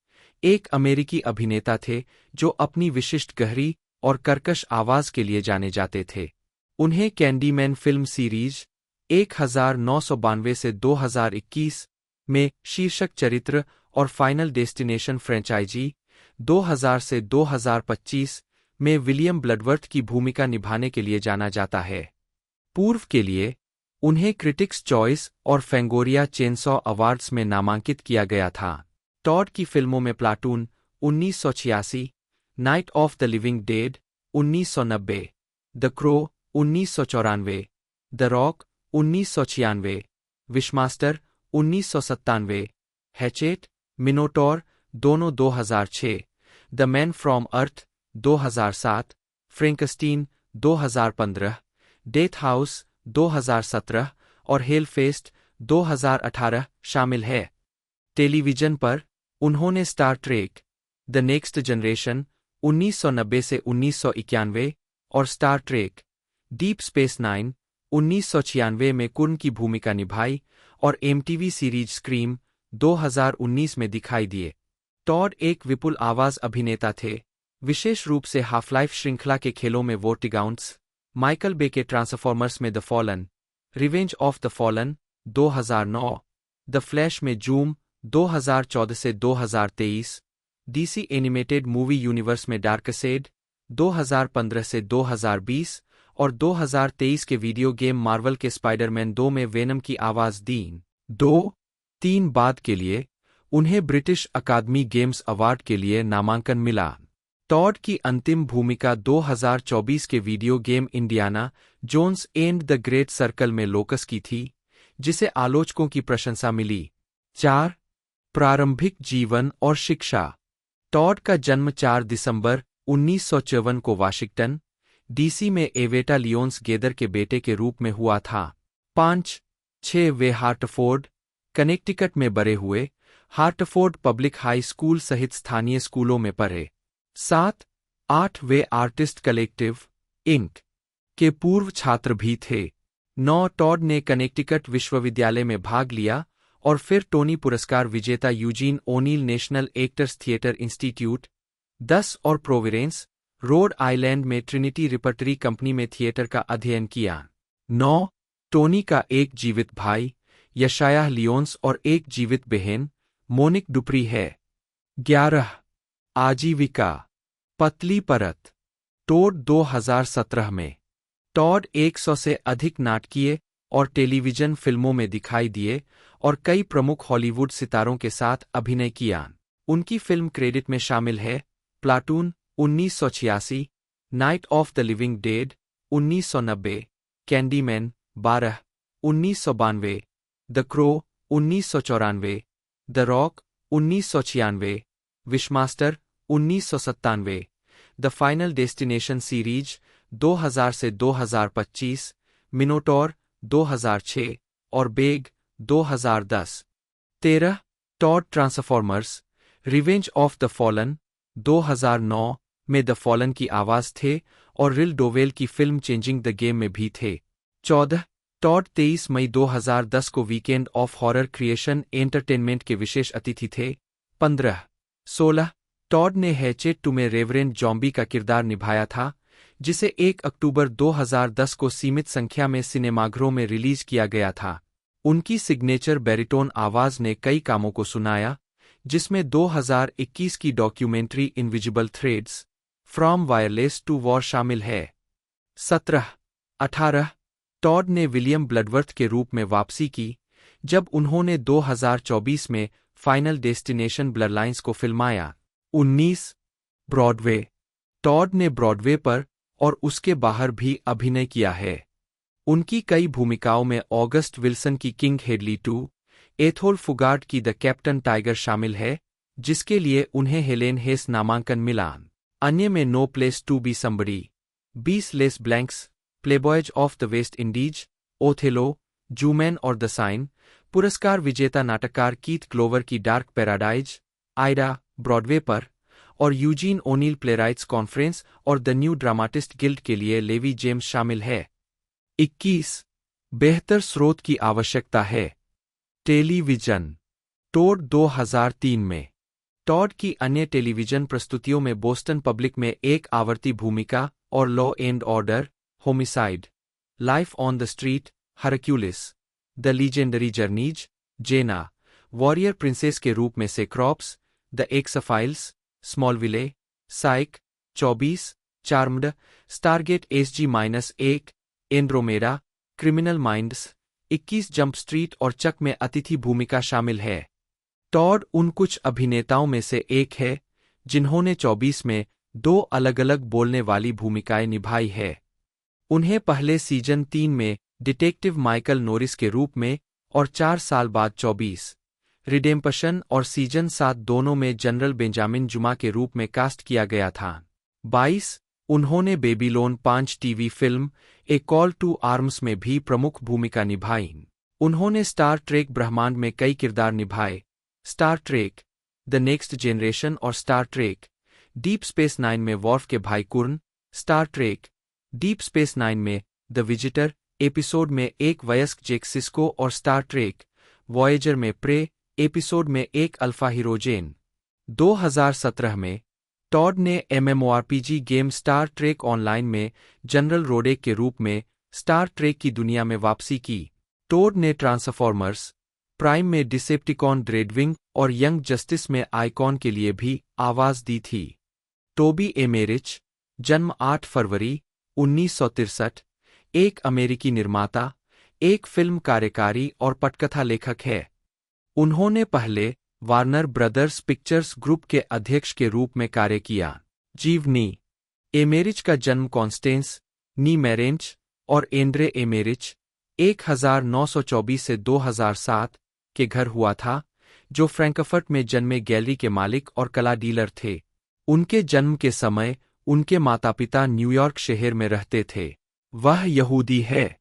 एक अमेरिकी अभिनेता थे जो अपनी विशिष्ट गहरी और कर्कश आवाज के लिए जाने जाते थे उन्हें कैंडीमैन फिल्म सीरीज 1992 से 2021 में शीर्षक चरित्र और फाइनल डेस्टिनेशन फ्रेंचाइजी 2000 से 2025 में विलियम ब्लडवर्थ की भूमिका निभाने के लिए जाना जाता है पूर्व के लिए उन्हें क्रिटिक्स चॉइस और फैंगोरिया चेनसॉ अवार्ड्स में नामांकित किया गया था टॉड की फिल्मों में Platoon 1986 night of the living dead 1990, the crow 1994, the rock 1996, Wishmaster 1997, Hatchet, Minotaur दोनों 2006, the Man from Earth 2007, Frankenstein 2015, Death House 2017 और हेलफेस्ट 2018 शामिल है। टेलीविजन पर उन्होंने Star Trek the Next Generation 1990 से 1991 और Star Trek Deep Space Nine 1996 में कुर्न की भूमिका निभाई और एमटीवी सीरीज स्क्रीम 2019 में दिखाई दिए। टॉड एक विपुल आवाज अभिनेता थे, विशेष रूप से हाफ लाइफ श्रृंखला के खेलों में वोर्टिगाउंट्स, माइकल बे के ट्रांसफॉर्मर्स में the fallen, revenge of the fallen 2009, the flash में जूम 2014 से 2023, डीसी एनिमेटेड मूवी यूनिवर्स में डार्कसेड 2015 से 2020 और 2023 के वीडियो गेम मार्वल के स्पाइडरमैन 2 में वेनम की आवाज दीन 2-3 बाद के लिए उन्हें ब्रिटिश अकादमी गेम्स अवार्ड के लिए नामांकन मिला। टॉड की अंतिम भूमिका 2024 के video game Indiana Jones and the great circle में लोकस की थी, जिसे आलोचकों की प्रशंसा मिली। 4. प्रारंभिक जीवन और शिक्षा। टॉड का जन्म 4 दिसंबर 1954 को वाशिंगटन, डीसी में एवेटा लियोन्स गेदर के बेटे के रूप में हुआ था। 5-6 वे हार्टफोर्ड, कनेक्टिकट में बड़े हुए, हार्टफोर्ड पब्लिक हाई स्कूल सहित स्थानीय स्कूलों में पढ़े। 7-8 वे आर्टिस्ट कलेक्टिव इंक के पूर्व छात्र भी थे। 9 टॉड ने कनेक्टिकट विश्वविद्यालय में भाग लिया और फिर टोनी पुरस्कार विजेता Eugene O'Neill National Actors Theatre Institute 10 और प्रोविडेंस, रोड आइलैंड में ट्रिनिटी रिपर्टरी कंपनी में थिएटर का अध्ययन किया। 9 टोनी का एक जीवित भाई यशायाह लियोन्स और एक जीवित बहन मोनिक डुप्री है। 11 आजीविका पतली परत। टॉड 2017 में टॉड 100 से अधिक नाटकीय और टेलीविजन फिल्मों में दिखाई दिए और कई प्रमुख हॉलीवुड सितारों के साथ अभिनय किया। उनकी फिल्म क्रेडिट में शामिल है Platoon 1986, night of the living dead 1990, Candyman 12 1992, the crow 1994, the rock 1996, Wishmaster 1997, the final destination series 2000 से 2025, मिनोटॉर 2006 और beg 2010। 13 Todd Transformers revenge of the fallen 2009 में द फॉलन की आवाज थे और रिल डोवेल की फिल्म चेंजिंग द गेम में भी थे। 14 टॉड 23 मई 2010 को weekend of horror creation entertainment के विशेष अतिथि थे। 15-16 टॉड ने हैचेट टू में रेवरेंड जॉम्बी का किरदार निभाया था, जिसे 1 अक्टूबर 2010 को सीमित संख्या में सिनेमाघरों में रिलीज किया गया था। उनकी सिग्नेचर बैरिटोन आवाज ने कई कामों को सुनाया, जिसमें 2021 की documentary invisible threads from wireless to war शामिल है। 17-18 टॉड ने विलियम ब्लडवर्थ के रूप में वापसी की, जब उन्होंने 2024 में फाइनल डेस्टिनेशन ब्लडलाइंस को फिल्माया। 19 ब्रॉडवे टॉड ने ब्रॉडवे पर और उसके बाहर भी अभिनय किया है। उनकी कई भूमिकाओं में ऑगस्ट विल्सन की किंग हेडली 2, एथोल फुगार्ड की द कैप्टन टाइगर शामिल है, जिसके लिए उन्हें हेलेन हेस नामांकन मिला। अन्य में No Place to Be Somebody, 20 Les Blancs, Playboys of the West Indies, Othello, Zooman और द साइन, पुरस्कार विजेता नाटककार कीथ ग्लोवर की डार्क पैराडाइज, आइडा ब्रॉडवे पर, और यूजीन ओनील प्लेराइट्स कॉन्फ्रेंस और द न्यू ड्रामाटिस्ट गिल्ड के लिए लेवी जेम्स शामिल है। 21 बेहतर स्रोत की आवश्यकता है। टेलीविजन टॉड 2003 में टॉड की अन्य टेलीविजन प्रस्तुतियों में बोस्टन पब्लिक में एक आवर्ती भूमिका और Law and Order, Homicide, Life on the Street, Hercules, the Legendary Journeys, Xena, Warrior Princess के रूप में से क्रॉप्स, the X Files, Smallville, Psych, 24, Charmed, Stargate SG-1, Andromeda, Criminal Minds, 21 Jump Street और चक में अतिथि भूमिका शामिल है। टॉड उन कुछ अभिनेताओं में से एक है जिन्होंने 24 में 2 अलग-अलग बोलने वाली भूमिकाएं निभाई है। उन्हें पहले सीजन 3 में डिटेक्टिव माइकल नोरिस के रूप में और 4 साल बाद 24 रिडेम्पशन और सीजन 7 दोनों में जनरल बेंजामिन जुमा के रूप में कास्ट किया गया था। 22 उन्होंने Babylon 5 TV film a call to arms में भी प्रमुख भूमिका निभाई। उन्होंने स्टार ट्रेक ब्रह्मांड में कई किरदार निभाए, Star Trek the Next Generation और Star Trek Deep Space Nine में वॉर्फ के भाई Kurn, Star Trek Deep Space Nine में द विजिटर एपिसोड में एक वयस्क जेक सिस्को और स्टार ट्रेक वॉयेजर में प्रे एपिसोड में एक अल्फा हीरोजेन। 2017 में टॉड ने MMORPG game Star Trek Online में जनरल रोडेक के रूप में स्टार ट्रेक की दुनिया में वापसी की। टॉड ने ट्रांसफॉर्मर्स प्राइम में डिसेप्टिकॉन ड्रेडविंग और यंग जस्टिस में आइकॉन के लिए भी आवाज दी थी। टोबी एमेरिच, जन्म 8 फरवरी 1963, एक अमेरिकी निर्माता, एक फिल्म कार्यकारी और पटकथा लेखक है। उन्होंने पहले वार्नर ब्रदर्स पिक्चर्स ग्रुप के अध्यक्ष के रूप में कार्य किया। जीवनी एमेरिच का जन्म कॉन्स्टेंस नी मैरेंच और एंड्रे एमेरिच 1924 से 2007 के घर हुआ था, जो फ्रैंकफर्ट में जन्मे गैलरी के मालिक और कला डीलर थे। उनके जन्म के समय उनके माता-पिता न्यूयॉर्क शहर में रहते थे। वह यहूदी है।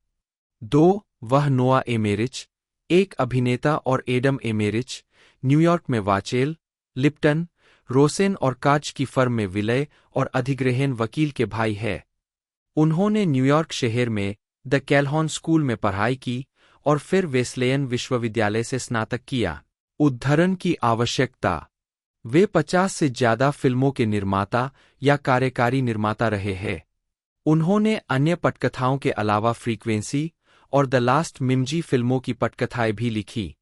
2 वह नोआ एमेरिच, एक अभिनेता और एडम एमेरिच, न्यूयॉर्क में वाचेल, लिप्टन, रोसेन और काच की फर्म में विलय और अधिग्रहण वकील के भाई है। उन्होंने न्यूयॉर्क शहर में द कैलहॉन स्कूल में पढ़ाई की और फिर वेस्लेयन विश्वविद्यालय से स्नातक किया। उद्धरण की आवश्यकता वे 50 से ज्यादा फिल्मों के निर्माता या कार्यकारी निर्माता रहे हैं। उन्होंने अन्य पटकथाओं के अलावा फ्रीक्वेंसी और द लास्ट मिमजी फिल्मों की पटकथाएं भी लिखी।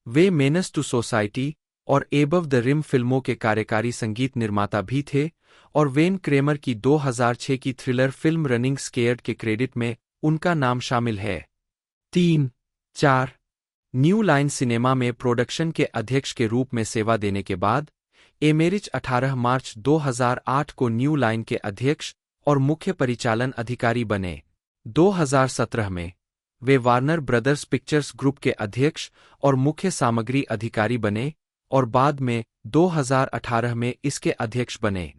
वे मेनस टू सोसाइटी और एबव द रिम फिल्मों के कार्यकारी संगीत निर्माता भी थे और वेन क्रेमर की 2006 की थ्रिलर फिल्म रनिंग स्केयर्ड के क्रेडिट में उनका नाम शामिल है। 3-4 न्यू लाइन सिनेमा में प्रोडक्शन के अध्यक्ष के रूप में सेवा देने के बाद एमेरिच 18 मार्च 2008 को न्यू लाइन के अध्यक्ष और मुख्य परिचालन अधिकारी बने। 2017 में वे वार्नर ब्रदर्स पिक्चर्स ग्रुप के अध्यक्ष और मुख्य सामग्री अधिकारी बने और बाद में 2018 में इसके अध्यक्ष बने।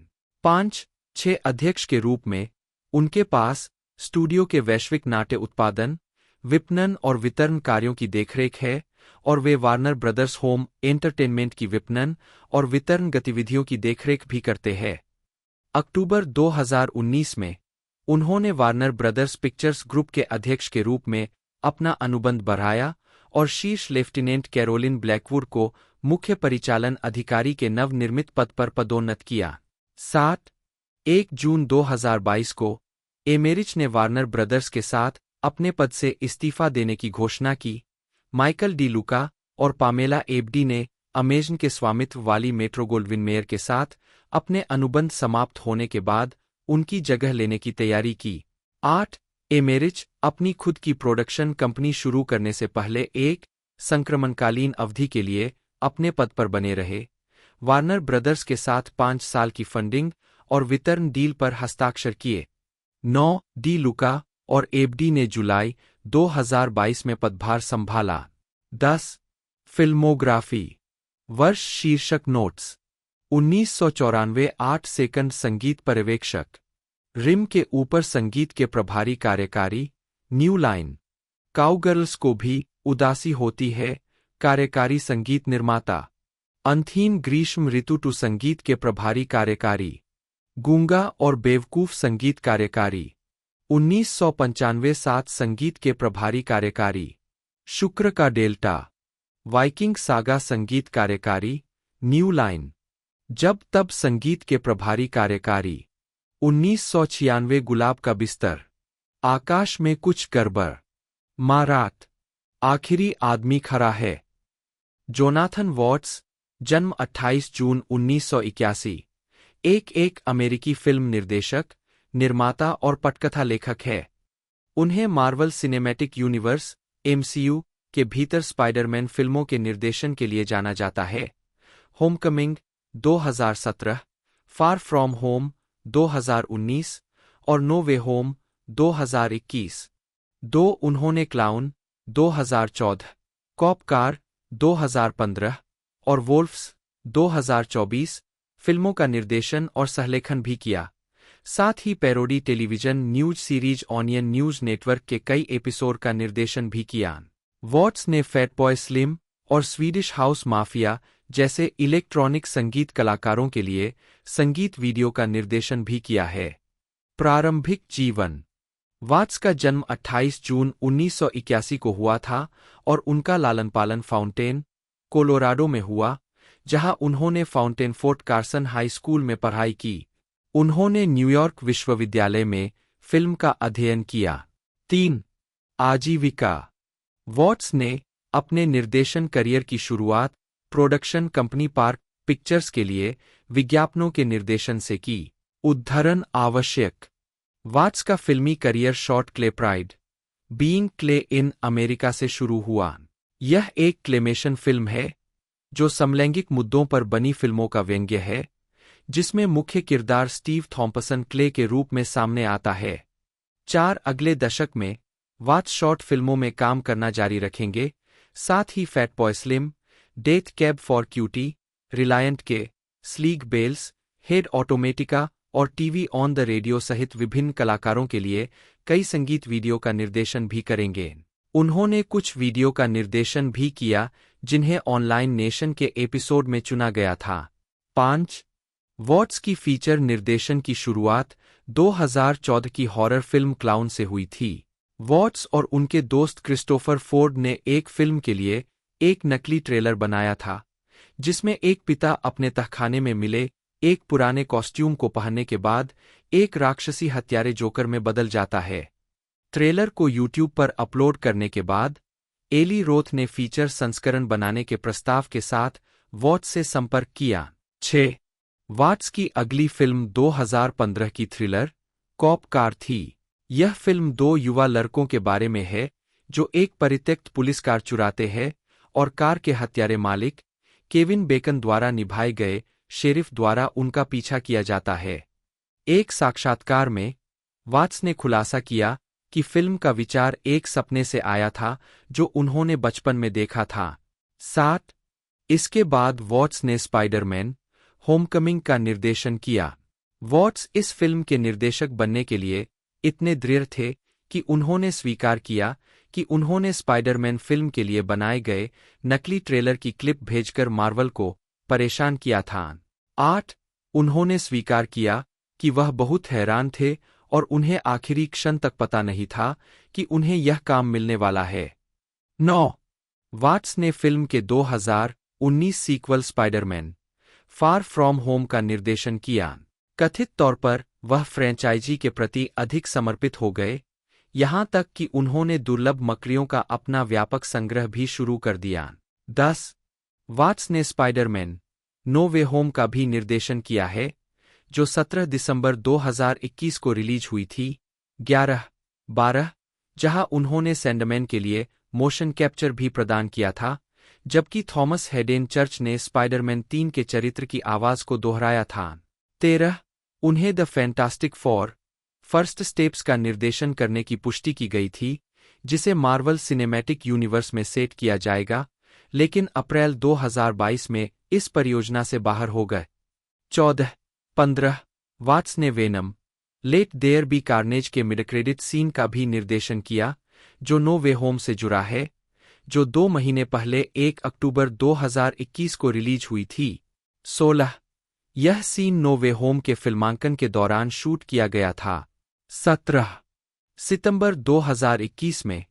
5-6 अध्यक्ष के रूप में उनके पास स्टूडियो के वैश्विक नाट्य उत्पादन, विपणन और वितरण कार्यों की देखरेख है और वे वार्नर ब्रदर्स होम एंटरटेनमेंट की विपणन और वितरण गतिविधियों की देखरेख भी करते हैं। अक्टूबर 2019 में उन्होंने वार्नर ब्रदर्स पिक्चर्स ग्रुप के अध्यक्ष के रूप में अपना अनुबंध बढ़ाया और शीर्ष लेफ्टिनेंट कैरोलिन ब्लैकवुड को मुख्य परिचालन अधिकारी के नवनिर्मित पद पर पदोन्नत किया। 1 जून 2022 को एमेरिच ने वार्नर ब्रदर्स के साथ अपने पद से इस्तीफा देने की घोषणा की। माइकल डी लुका और पामेला एबडी ने अमेजन के स्वामित्व वाली मेट्रो गोल्डविन मेयर के साथ अपने अनुबंध समाप्त होने के बाद उनकी जगह लेने की तैयारी की। 8 एमेरिच अपनी खुद की प्रोडक्शन कंपनी शुरू करने से पहले एक संक्रमणकालीन अवधि के लिए अपने पद पर बने रहे। वार्नर ब्रदर्स के साथ 5 साल की फंडिंग और वितरण डील पर हस्ताक्षर किए। 9 डी लुका और एबडी ने जुलाई 2022 में पदभार संभाला। 10 फिल्मोग्राफी वर्ष शीर्षक नोट्स 1994 8 सेकंड संगीत पर्यवेक्षक रिम के ऊपर संगीत के प्रभारी कार्यकारी न्यू लाइन काउगर्ल्स को भी उदासी होती है कार्यकारी संगीत निर्माता अंथीन ग्रीष्म ऋतु टू संगीत के प्रभारी कार्यकारी गूंगा और बेवकूफ संगीत कार्यकारी 1995 7 संगीत के प्रभारी कार्यकारी शुक्र का डेल्टा वाइकिंग सागा संगीत कार्यकारी न्यू लाइन जब तब संगीत के प्रभारी कार्यकारी 1996 गुलाब का बिस्तर आकाश में कुछ गड़बड़ मारात आखिरी आदमी खड़ा है जोनाथन वॉट्स जन्म 28 जून 1981 एक अमेरिकी फिल्म निर्देशक निर्माता और पटकथा लेखक है। उन्हें मार्वल सिनेमैटिक यूनिवर्स MCU के भीतर स्पाइडरमैन फिल्मों के निर्देशन के लिए जाना जाता है। होमकमिंग 2017, फार फ्रॉम होम 2019 और नो वे होम 2021। 2 उन्होंने क्लाउन 2014, कॉप कार 2015 और वोल्फ्स 2024 फिल्मों का निर्देशन और सहलेखन भी किया। साथ ही parody television news series Onion News Network के कई एपिसोड का निर्देशन भी किया। वॉट्स ने फैटबॉय स्लिम और स्वीडिश हाउस माफिया जैसे इलेक्ट्रॉनिक संगीत कलाकारों के लिए संगीत वीडियो का निर्देशन भी किया है। प्रारंभिक जीवन। वाट्स का जन्म 28 जून 1981 को हुआ था और उनका लालन पालन फाउंटेन, कोलोराडो में हुआ, जहां उन्होंने fountain fort Carson high school में पढ़ाई की। उन्होंने न्यूयॉर्क विश्वविद्यालय में फिल्म का अध्ययन किया। 3. आजीविका। वॉट्स ने अपने निर्देशन करियर की शुरुआत प्रोडक्शन कंपनी पार्क पिक्चर्स के लिए विज्ञापनों के निर्देशन से की। उद्धरण आवश्यक। वाट्स का फिल्मी career short clay pride being clay in America से शुरू हुआ। यह एक क्लेमेशन फिल्म है जो समलैंगिक मुद्दों पर बनी फिल्मों का व्यंग्य है, जिसमें मुख्य किरदार स्टीव थॉम्पसन क्ले के रूप में सामने आता है। 4 अगले दशक में वाट्स शॉर्ट फिल्मों में काम करना जारी रखेंगे, साथ ही Fatboy Slim, Death Cab for Cutie, Relient K, Sleigh bells, head ऑटोमेटिका और टीवी ऑन द रेडियो सहित विभिन्न कलाकारों के लिए कई संगीत वीडियो का निर्देशन भी करेंगे। उन्होंने कुछ वीडियो का निर्देशन भी किया जिन्हें ऑनलाइन नेशन के एपिसोड में चुना गया था। 5. वॉट्स की फीचर निर्देशन की शुरुआत 2014 की हॉरर फिल्म क्लाउन से हुई थी। वॉट्स और उनके दोस्त क्रिस्टोफर फोर्ड ने एक फिल्म के लिए एक नकली ट्रेलर बनाया था, जिसमें एक पिता अपने तहखाने में मिले एक पुराने कॉस्ट्यूम को पहनने के बाद एक राक्षसी हत्यारे जोकर में बदल जाता है। ट्रेलर को यूट्यूब पर अपलोड करने के बाद एली रोथ ने फीचर संस्करण बनाने के प्रस्ताव के साथ वॉट्स से संपर्क किया। 6. वाट्स की अगली फिल्म 2015 की थ्रिलर कॉप कार थी। यह फिल्म 2 युवा लड़कों के बारे में है जो एक परित्यक्त पुलिस कार चुराते हैं और कार के हत्यारे मालिक केविन बेकन द्वारा निभाए गए शेरिफ द्वारा उनका पीछा किया जाता है। एक साक्षात्कार में वाट्स ने खुलासा किया कि फिल्म का विचार एक सपने से आया था जो उन्होंने बचपन में देखा था। 7. इसके बाद वॉट्स ने स्पाइडरमैन होमकमिंग का निर्देशन किया। वॉट्स इस फिल्म के निर्देशक बनने के लिए इतने दृढ़ थे कि उन्होंने स्वीकार किया कि उन्होंने स्पाइडरमैन फिल्म के लिए बनाए गए नकली ट्रेलर की क्लिप भेजकर मार्वल को परेशान किया था। 8. उन्होंने स्वीकार किया कि वह बहुत हैरान थे और उन्हें आखिरी क्षण तक पता नहीं था कि उन्हें यह काम मिलने वाला है। 9. वाट्स ने फिल्म के 2019 sequel Spiderman far from home का निर्देशन किया। कथित तौर पर वह फ्रेंचाइजी के प्रति अधिक समर्पित हो गए, यहां तक कि उन्होंने दुर्लभ मकड़ियों का अपना व्यापक संग्रह भी शुरू कर दिया। 10. वाट्स ने स्पाइडरमैन नो वे होम का भी निर्देशन किया है, जो 17 दिसंबर 2021 को रिलीज हुई थी। 11. जहां उन्होंने सैंडमैन के लिए मोशन कैप्चर भी प्रदान किया था, जबकि थॉमस हेडेन चर्च ने स्पाइडरमैन 3 के चरित्र की आवाज को दोहराया था। 13. उन्हें the fantastic four first steps का निर्देशन करने की पुष्टि की गई थी, जिसे मार्वल सिनेमैटिक यूनिवर्स में सेट किया जाएगा, लेकिन अप्रैल 2022 में इस परियोजना से बाहर हो गए। 14. 15. वाट्स ने venom let there be carnage के मिडक्रेडिट सीन का भी निर्देशन किया, जो नो वे होम से जुड़ा है, जो 2 महीने पहले 1 अक्टूबर 2021 को रिलीज हुई थी। 16. यह सीन नो वे होम के फिल्मांकन के दौरान शूट किया गया था। 17. सितंबर 2021 में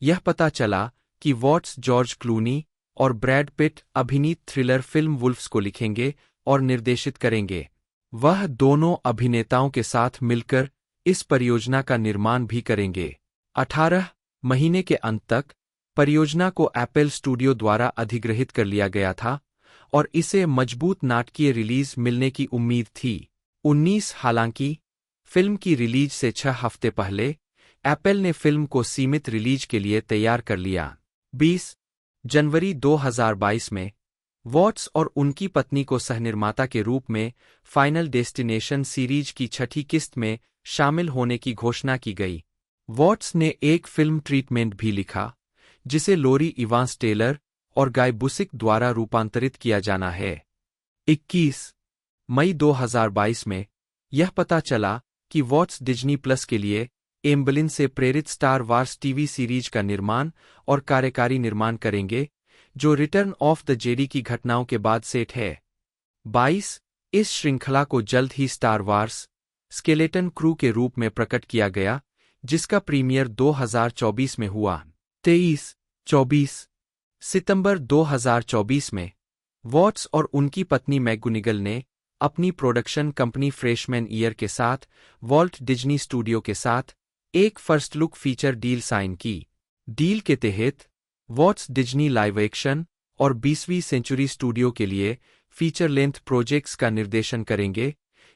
यह पता चला कि वॉट्स जॉर्ज क्लूनी और ब्रैड पिट अभिनीत थ्रिलर फिल्म वुल्फ्स को लिखेंगे और निर्देशित करेंगे। वह दोनों अभिनेताओं के साथ मिलकर इस परियोजना का निर्माण भी करेंगे। 18 महीने के अंत तक परियोजना को एप्पल स्टूडियो द्वारा अधिग्रहित कर लिया गया था और इसे मजबूत नाटकीय रिलीज मिलने की उम्मीद थी। 19 हालांकि फिल्म की रिलीज से 6 हफ्ते पहले एप्पल ने फिल्म को सीमित रिलीज के लिए तैयार कर लिया। 20 जनवरी 2022 में वॉट्स और उनकी पत्नी को सहनिर्माता के रूप में फाइनल डेस्टिनेशन सीरीज की छठी किस्त में शामिल होने की घोषणा की गई। वॉट्स ने एक फिल्म ट्रीटमेंट भी लिखा, जिसे लोरी इवांस टेलर और गाय बुसिक द्वारा रूपांतरित किया जाना है। 21 मई 2022 में यह पता चला कि वॉट्स डिज्नी प्लस के लिए एम्बलिन से प्रेरित स्टार वार्स टीवी सीरीज का निर्माण और कार्यकारी निर्माण करेंगे, जो रिटर्न ऑफ द जेडी की घटनाओं के बाद सेट है। 22 इस श्रृंखला को जल्द ही स्टार वार्स स्केलेटन क्रू के रूप में प्रकट किया गया, जिसका प्रीमियर 2024 में हुआ। 23-24 सितंबर 2024 में वॉट्स और उनकी पत्नी मैकगुनिगल ने अपनी प्रोडक्शन कंपनी फ्रेशमैन ईयर के साथ वॉल्ट डिज्नी स्टूडियो के साथ एक first look feature deal sign की। डील के तहत वॉट्स डिज्नी लाइव एक्शन और 20वीं सेंचुरी स्टूडियो के लिए फीचर लेंथ प्रोजेक्ट्स का निर्देशन करेंगे,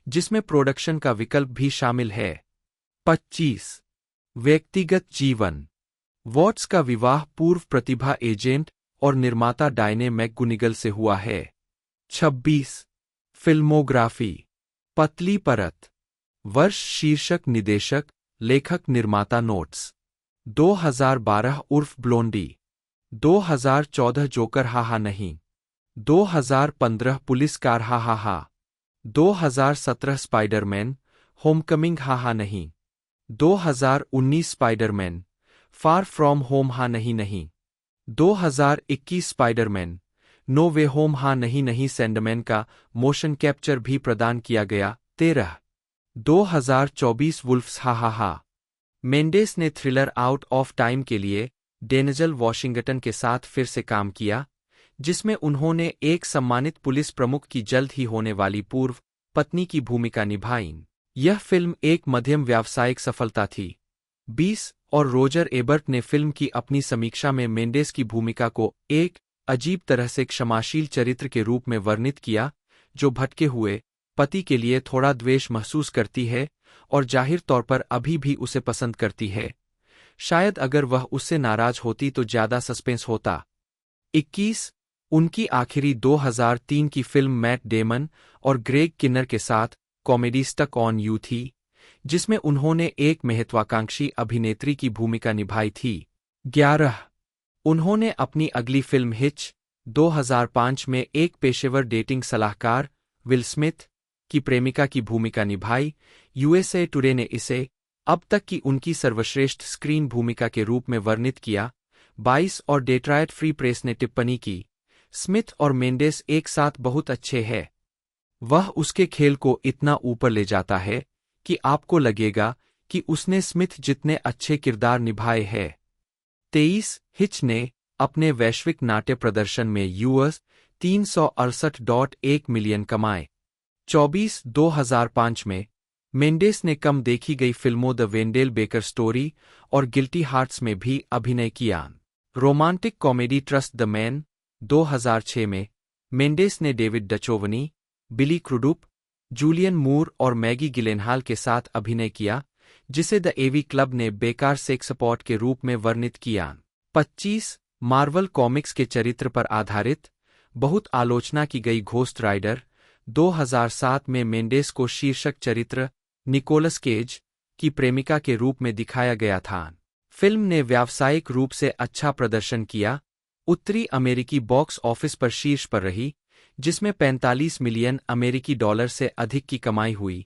जिसमें प्रोडक्शन का विकल्प भी शामिल है। 25 व्यक्तिगत जीवन। वॉट्स का विवाह पूर्व प्रतिभा एजेंट और निर्माता डायने मैकगुनिगल से हुआ है। 26 फिल्मोग्राफी। पतली परत। वर्ष शीर्षक निदेशक लेखक निर्माता नोट्स। 2012 उर्फ ब्लोंडी। 2014 जोकर हाहा नहीं। 2015 पुलिस कार हाहा हा। 2017 स्पाइडरमैन होमकमिंग हाहा नहीं। 2019 स्पाइडरमैन फार फ्रॉम होम हा नहीं नहीं। 2021 स्पाइडरमैन नो वे होम हा नहीं नहीं। सैंडमैन का मोशन कैप्चर भी प्रदान किया गया। 13 2024 वुल्फ्स हा हा हा। मेंडेस ने थ्रिलर आउट ऑफ टाइम के लिए डेनजल वॉशिंगटन के साथ फिर से काम किया, जिसमें उन्होंने एक सम्मानित पुलिस प्रमुख की जल्द ही होने वाली पूर्व पत्नी की भूमिका निभाई। यह फिल्म एक मध्यम व्यावसायिक सफलता थी। 20 और रोजर एबर्ट ने फिल्म की अपनी समीक्षा में मेंडेस की भूमिका को एक अजीब तरह से क्षमाशील चरित्र के रूप में वर्णित किया, जो भटके हुए पति के लिए थोड़ा द्वेष महसूस करती है और जाहिर तौर पर अभी भी उसे पसंद करती है। शायद अगर वह उससे नाराज होती तो ज्यादा सस्पेंस होता। 21 उनकी आखिरी 2003 की फिल्म मैट डेमन और ग्रेग किन्नर के साथ कॉमेडी स्टक ऑन यू थी, जिसमें उन्होंने एक महत्वाकांक्षी अभिनेत्री की भूमिका निभाई थी। 11 उन्होंने अपनी अगली फिल्म हिच 2005 में एक पेशेवर डेटिंग सलाहकार विल स्मिथ की प्रेमिका की भूमिका निभाई। यूएसए टुडे ने इसे अब तक की उनकी सर्वश्रेष्ठ स्क्रीन भूमिका के रूप में वर्णित किया। 22 और डेट्रॉयट फ्री प्रेस ने टिप्पणी की, स्मिथ और मेंडेस एक साथ बहुत अच्छे हैं। वह उसके खेल को इतना ऊपर ले जाता है कि आपको लगेगा कि उसने स्मिथ जितने अच्छे किरदार निभाए हैं। 23 हिच ने अपने वैश्विक नाट्य प्रदर्शन में यूएस 368.1 मिलियन कमाए। 24 2005 में मेंडेस ने कम देखी गई फिल्मों द वेंडेल बेकर स्टोरी और गिल्टी हार्ट्स में भी अभिनय किया। Romantic comedy trust the man 2006 में मेंडेस ने डेविड डचोवनी, बिली क्रुडुप, जूलियन मूर और मैगी गिलेनहाल के साथ अभिनय किया, जिसे द एवी क्लब ने बेकार सेक्स सपोर्ट के रूप में वर्णित किया। 25 मार्वल कॉमिक्स के चरित्र पर आधारित बहुत आलोचना की गई घोस्ट राइडर 2007 में मेंडेस को शीर्षक चरित्र निकोलस केज की प्रेमिका के रूप में दिखाया गया था। फिल्म ने व्यावसायिक रूप से अच्छा प्रदर्शन किया, उत्तरी अमेरिकी बॉक्स ऑफिस पर शीर्ष पर रही, जिसमें 45 मिलियन अमेरिकी डॉलर से अधिक की कमाई हुई।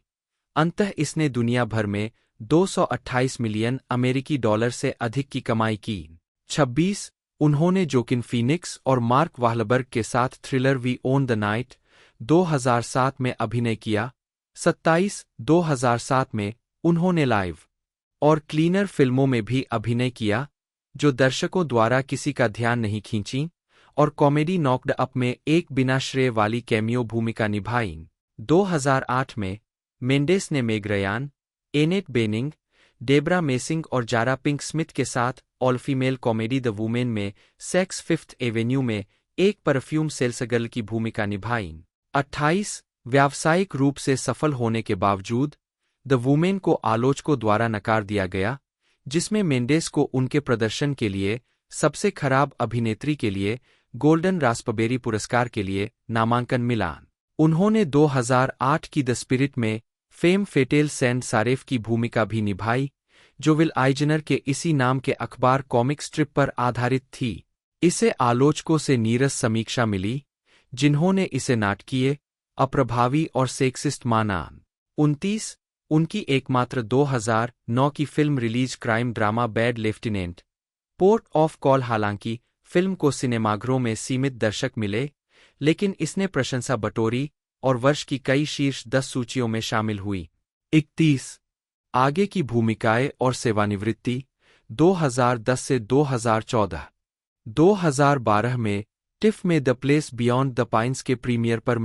अंततः इसने दुनिया भर में 228 मिलियन अमेरिकी डॉलर से अधिक की कमाई की। 26 उन्होंने जोकिन फीनिक्स और मार्क वाहलबर्ग के साथ thriller we own the night 2007 में अभिनय किया। 27 2007 में उन्होंने लाइव और क्लीनर फिल्मों में भी अभिनय किया, जो दर्शकों द्वारा किसी का ध्यान नहीं खींची, और कॉमेडी नॉक्ड अप में एक बिना श्रेय वाली कैमियो भूमिका निभाई। 2008 में मेंडेस ने Meg Ryan, Annette Bening, Debra Messing और जारा पिंक स्मिथ के साथ all female comedy the Women में सेक्स फिफ्थ एवेन्यू में एक परफ्यूम सेल्सगर्ल की भूमिका निभाई। 28 व्यावसायिक रूप से सफल होने के बावजूद द वुमेन को आलोचकों द्वारा नकार दिया गया, जिसमें मेंडेस को उनके प्रदर्शन के लिए सबसे खराब अभिनेत्री के लिए गोल्डन रास्पबेरी पुरस्कार के लिए नामांकन मिला। उन्होंने 2008 की द स्पिरिट में फेम फेटेल सेंट सारेफ की भूमिका भी निभाई, जो विल आइजनर के इसी नाम के अखबार कॉमिक स्ट्रिप पर आधारित थी। इसे आलोचकों से नीरस समीक्षा मिली, जिन्होंने इसे नाटकीय, अप्रभावी और सेक्सिस्ट माना। 29 उनकी एकमात्र 2009 की film release crime drama bad lieutenant port of call. हालांकि फिल्म को सिनेमाघरों में सीमित दर्शक मिले, लेकिन इसने प्रशंसा बटोरी और वर्ष की कई शीर्ष 10 सूचियों में शामिल हुई। 31 आगे की भूमिकाएं और सेवानिवृत्ति 2010 से 2014। 2012 में टिफ में the place beyond the pines के प्रीमियर पर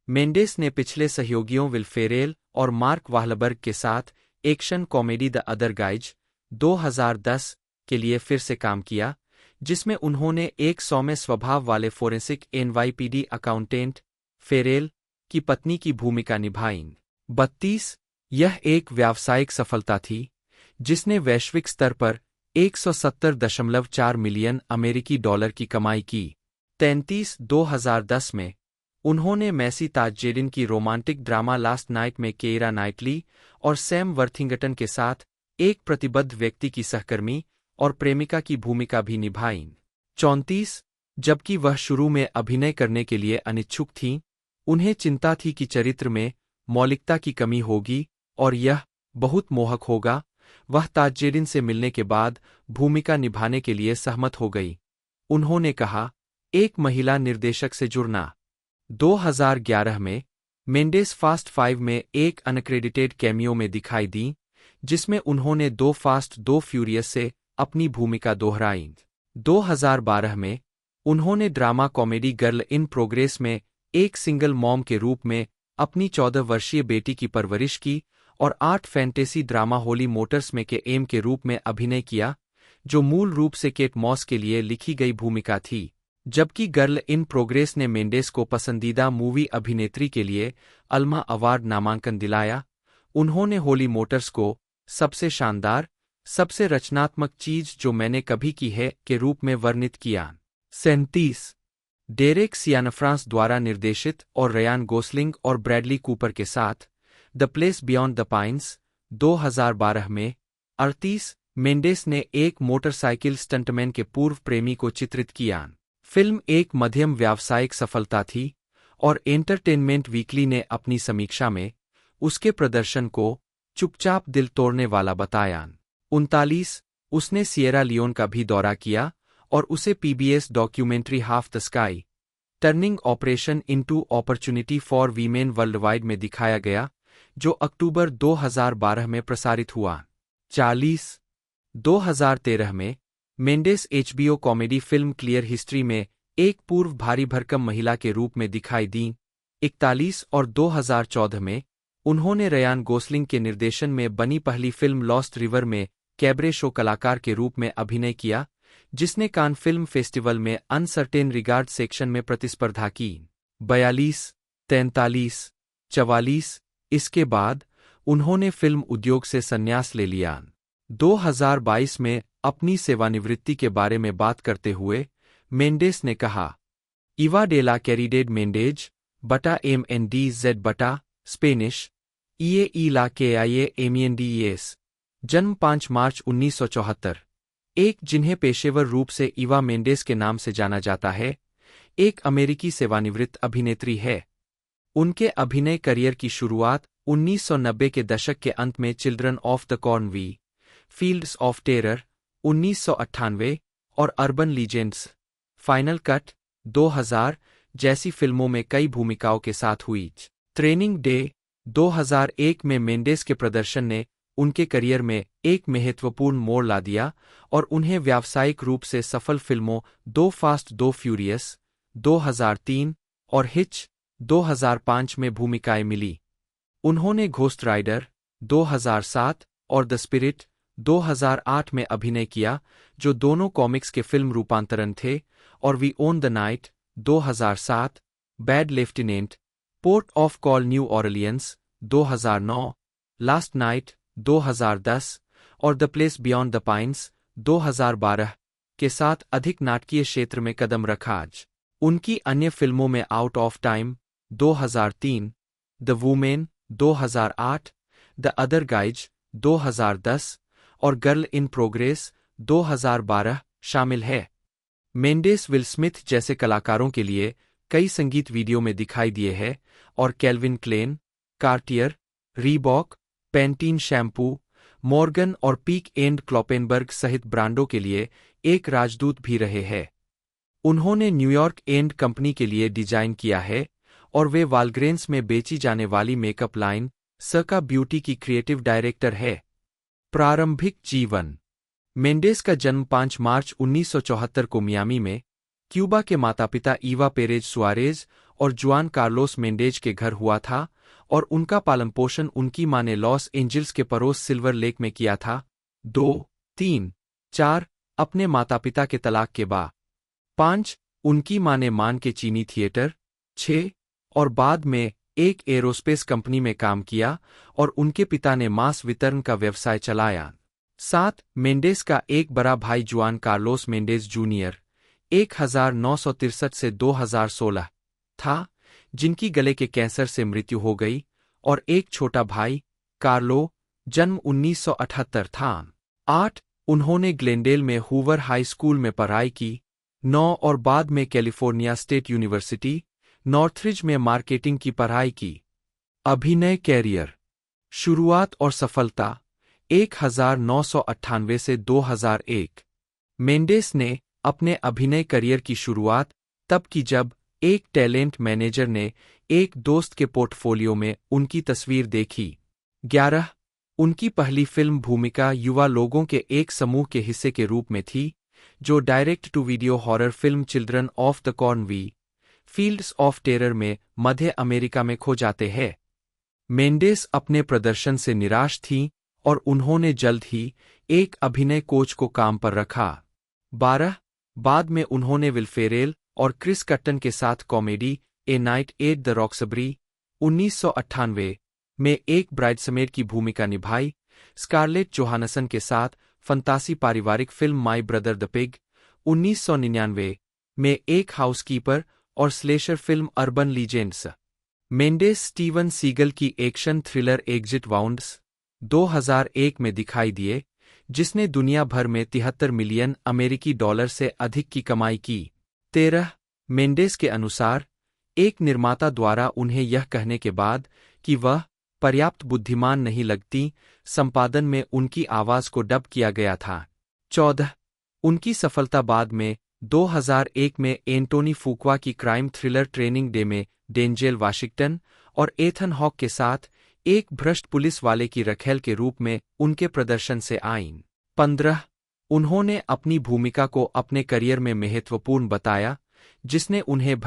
मेंडेस ने पिछले सहयोगियों विल फेरेल और मार्क वाहलबर्ग के साथ action comedy the other guys 2010 के लिए फिर से काम किया, जिसमें उन्होंने एक सौम्य स्वभाव वाले फोरेंसिक एनवाईपीडी अकाउंटेंट फेरेल की पत्नी की भूमिका निभाई। 32 यह एक व्यावसायिक सफलता थी, जिसने वैश्विक स्तर पर 170.4 मिलियन अमेरिकी डॉलर की कमाई की। 33 2010 में उन्होंने मैसी ताजजेडिन की रोमांटिक ड्रामा लास्ट नाइट में केइरा नाइटली और सैम वर्थिंगटन के साथ एक प्रतिबद्ध व्यक्ति की सहकर्मी और प्रेमिका की भूमिका भी निभाई। 34 जबकि वह शुरू में अभिनय करने के लिए अनिच्छुक थीं, उन्हें चिंता थी कि चरित्र में मौलिकता की कमी होगी और यह बहुत मोहक होगा। वह ताजजेडिन से मिलने के बाद भूमिका निभाने के लिए सहमत हो गई। उन्होंने कहा, एक महिला निर्देशक से जुड़ना। 2011 में मेंडेस फास्ट 5 में एक अनक्रेडिटेड कैमियो में दिखाई दी, जिसमें उन्होंने 2 फास्ट 2 फ्यूरियस से अपनी भूमिका दोहराई। 2012 में उन्होंने drama comedy girl in progress में एक सिंगल मॉम के रूप में अपनी 14 वर्षीय बेटी की परवरिश की और 8 फैंटेसी ड्रामा होली मोटर्स में के एम के रूप में अभिनय किया, जो मूल रूप से केट मॉस के लिए लिखी गई भूमिका थी। जबकि गर्ल इन प्रोग्रेस ने मेंडेस को पसंदीदा मूवी अभिनेत्री के लिए अल्मा अवार्ड नामांकन दिलाया। उन्होंने होली मोटर्स को सबसे शानदार, सबसे रचनात्मक चीज जो मैंने कभी की है के रूप में वर्णित किया। 37 डेरेक सियानफ्रांस द्वारा निर्देशित और रयान गोसलिंग और ब्रैडली कूपर के साथ the place beyond the pines 2012 में 38 मेंडेस ने एक मोटरसाइकिल स्टंटमैन के पूर्व प्रेमी को चित्रित किया। फिल्म एक मध्यम व्यावसायिक सफलता थी और एंटरटेनमेंट वीकली ने अपनी समीक्षा में उसके प्रदर्शन को चुपचाप दिल तोड़ने वाला बताया। 39 उसने सिएरा लियोन का भी दौरा किया और उसे PBS documentary half the sky turning operation into opportunity for women worldwide में दिखाया गया, जो अक्टूबर 2012 में प्रसारित हुआ। 40 2013 में Mendes HBO comedy film clear history में एक पूर्व भारी भरकम महिला के रूप में दिखाई दी। 41 और 2014 में उन्होंने रयान गोसलिंग के निर्देशन में बनी पहली फिल्म लॉस्ट रिवर में कैबरे शो कलाकार के रूप में अभिनय किया, जिसने कान फिल्म फेस्टिवल में अनसर्टेन रिगार्ड सेक्शन में प्रतिस्पर्धा की। 42 43 44 इसके बाद उन्होंने फिल्म उद्योग से संन्यास ले लिया। 2022 में अपनी सेवानिवृत्ति के बारे में बात करते हुए मेंडेस ने कहा, इवा डेला कैरिडेड मेंडेज बटा MNDZ बटा स्पेनिश ई ला KIA MENDES जन्म 5 मार्च 1974, एक जिन्हें पेशेवर रूप से इवा मेंडेस के नाम से जाना जाता है, एक अमेरिकी सेवानिवृत्त अभिनेत्री है। उनके अभिनय करियर की शुरुआत 1990 के दशक के अंत में Children of the Corn V Fields of Terror 1998 और अर्बन लीजेंड्स फाइनल कट 2000 जैसी फिल्मों में कई भूमिकाओं के साथ हुई। ट्रेनिंग डे 2001 में मेंडेस के प्रदर्शन ने उनके करियर में एक महत्वपूर्ण मोड़ ला दिया और उन्हें व्यावसायिक रूप से सफल फिल्मों 2 फास्ट 2 फ्यूरियस 2003 और हिच 2005 में भूमिकाएं मिली। उन्होंने घोस्ट राइडर 2007 और द स्पिरिट 2008 में अभिनय किया, जो दोनों कॉमिक्स के फिल्म रूपांतरण थे, और we own the night 2007, bad lieutenant port of call New Orleans 2009, last night 2010 और the place beyond the pines 2012 के साथ अधिक नाटकीय क्षेत्र में कदम रखा। आज उनकी अन्य फिल्मों में out of time 2003, the women 2008, the other guys 2010 और गर्ल इन प्रोग्रेस 2012 शामिल है। मेंडेस विल स्मिथ जैसे कलाकारों के लिए कई संगीत वीडियो में दिखाई दिए हैं और Calvin Klein, Cartier, Reebok, Pantene shampoo, Morgan और पीक एंड क्लॉपेनबर्ग सहित ब्रांडों के लिए एक राजदूत भी रहे हैं। उन्होंने न्यूयॉर्क एंड कंपनी के लिए डिजाइन किया है और वे वालग्रेन्स में बेची जाने वाली मेकअप लाइन सर्का ब्यूटी की क्रिएटिव डायरेक्टर है। प्रारंभिक जीवन। मेंडेस का जन्म 5 मार्च 1974 को मियामी में क्यूबा के माता-पिता ईवा पेरेज सुआरेज और जुआन कार्लोस मेंडेज के घर हुआ था और उनका पालन-पोषण उनकी मां ने लॉस एंजिल्स के पड़ोस सिल्वर लेक में किया था। 2, 3, 4 अपने माता-पिता के तलाक के बाद। 5 उनकी मां ने मान के चीनी थिएटर। 6 और बाद में एक एरोस्पेस कंपनी में काम किया और उनके पिता ने मांस वितरण का व्यवसाय चलाया। 7 मेंडेस का एक बड़ा भाई जुआन कार्लोस मेंडेज जूनियर 1963 से 2016 था, जिनकी गले के कैंसर से मृत्यु हो गई, और एक छोटा भाई कार्लो जन्म 1978 था। 8 उन्होंने ग्लेनडेल में हूवर हाई स्कूल में पढ़ाई की। 9 और बाद में कैलिफोर्निया स्टेट यूनिवर्सिटी नॉर्थरिज में मार्केटिंग की पढ़ाई की। अभिनय कैरियर। शुरुआत और सफलता 1998 से 2001। मेंडेस ने अपने अभिनय करियर की शुरुआत तब की जब एक टैलेंट मैनेजर ने एक दोस्त के पोर्टफोलियो में उनकी तस्वीर देखी। 11 उनकी पहली फिल्म भूमिका युवा लोगों के एक समूह के हिस्से के रूप में थी, जो direct to video horror film Children of the Corn V Fields of Terror में मध्य अमेरिका में खो जाते हैं। मेंडेस अपने प्रदर्शन से निराश थीं और उन्होंने जल्द ही एक अभिनय कोच को काम पर रखा। 12 बाद में उन्होंने विल फेरेल और क्रिस कट्टन के साथ comedy A Night at the Roxbury 1998 में एक ब्राइडसमेड की भूमिका निभाई। स्कारलेट जोहानसन के साथ फंतासी पारिवारिक film my brother the pig 1999 में एक हाउसकीपर और slasher film urban legends. Mendes Steven Seagal की एक्शन थ्रिलर एग्जिट वाउंड्स 2001 में दिखाई दिए, जिसने दुनिया भर में 73 मिलियन अमेरिकी डॉलर से अधिक की कमाई की। 13 मेंडेस के अनुसार एक निर्माता द्वारा उन्हें यह कहने के बाद कि वह पर्याप्त बुद्धिमान नहीं लगती, संपादन में उनकी आवाज को डब किया गया था। 14 उनकी सफलता बाद में 2001 में एंटोनी फुकुआ की क्राइम थ्रिलर ट्रेनिंग डे में डेंजेल वाशिंगटन और एथन हॉक के साथ एक भ्रष्ट पुलिस वाले की रखेल के रूप में उनके प्रदर्शन से आईं। 15 उन्होंने अपनी भूमिका को अपने करियर में महत्वपूर्ण बताया, जिसने उन्हें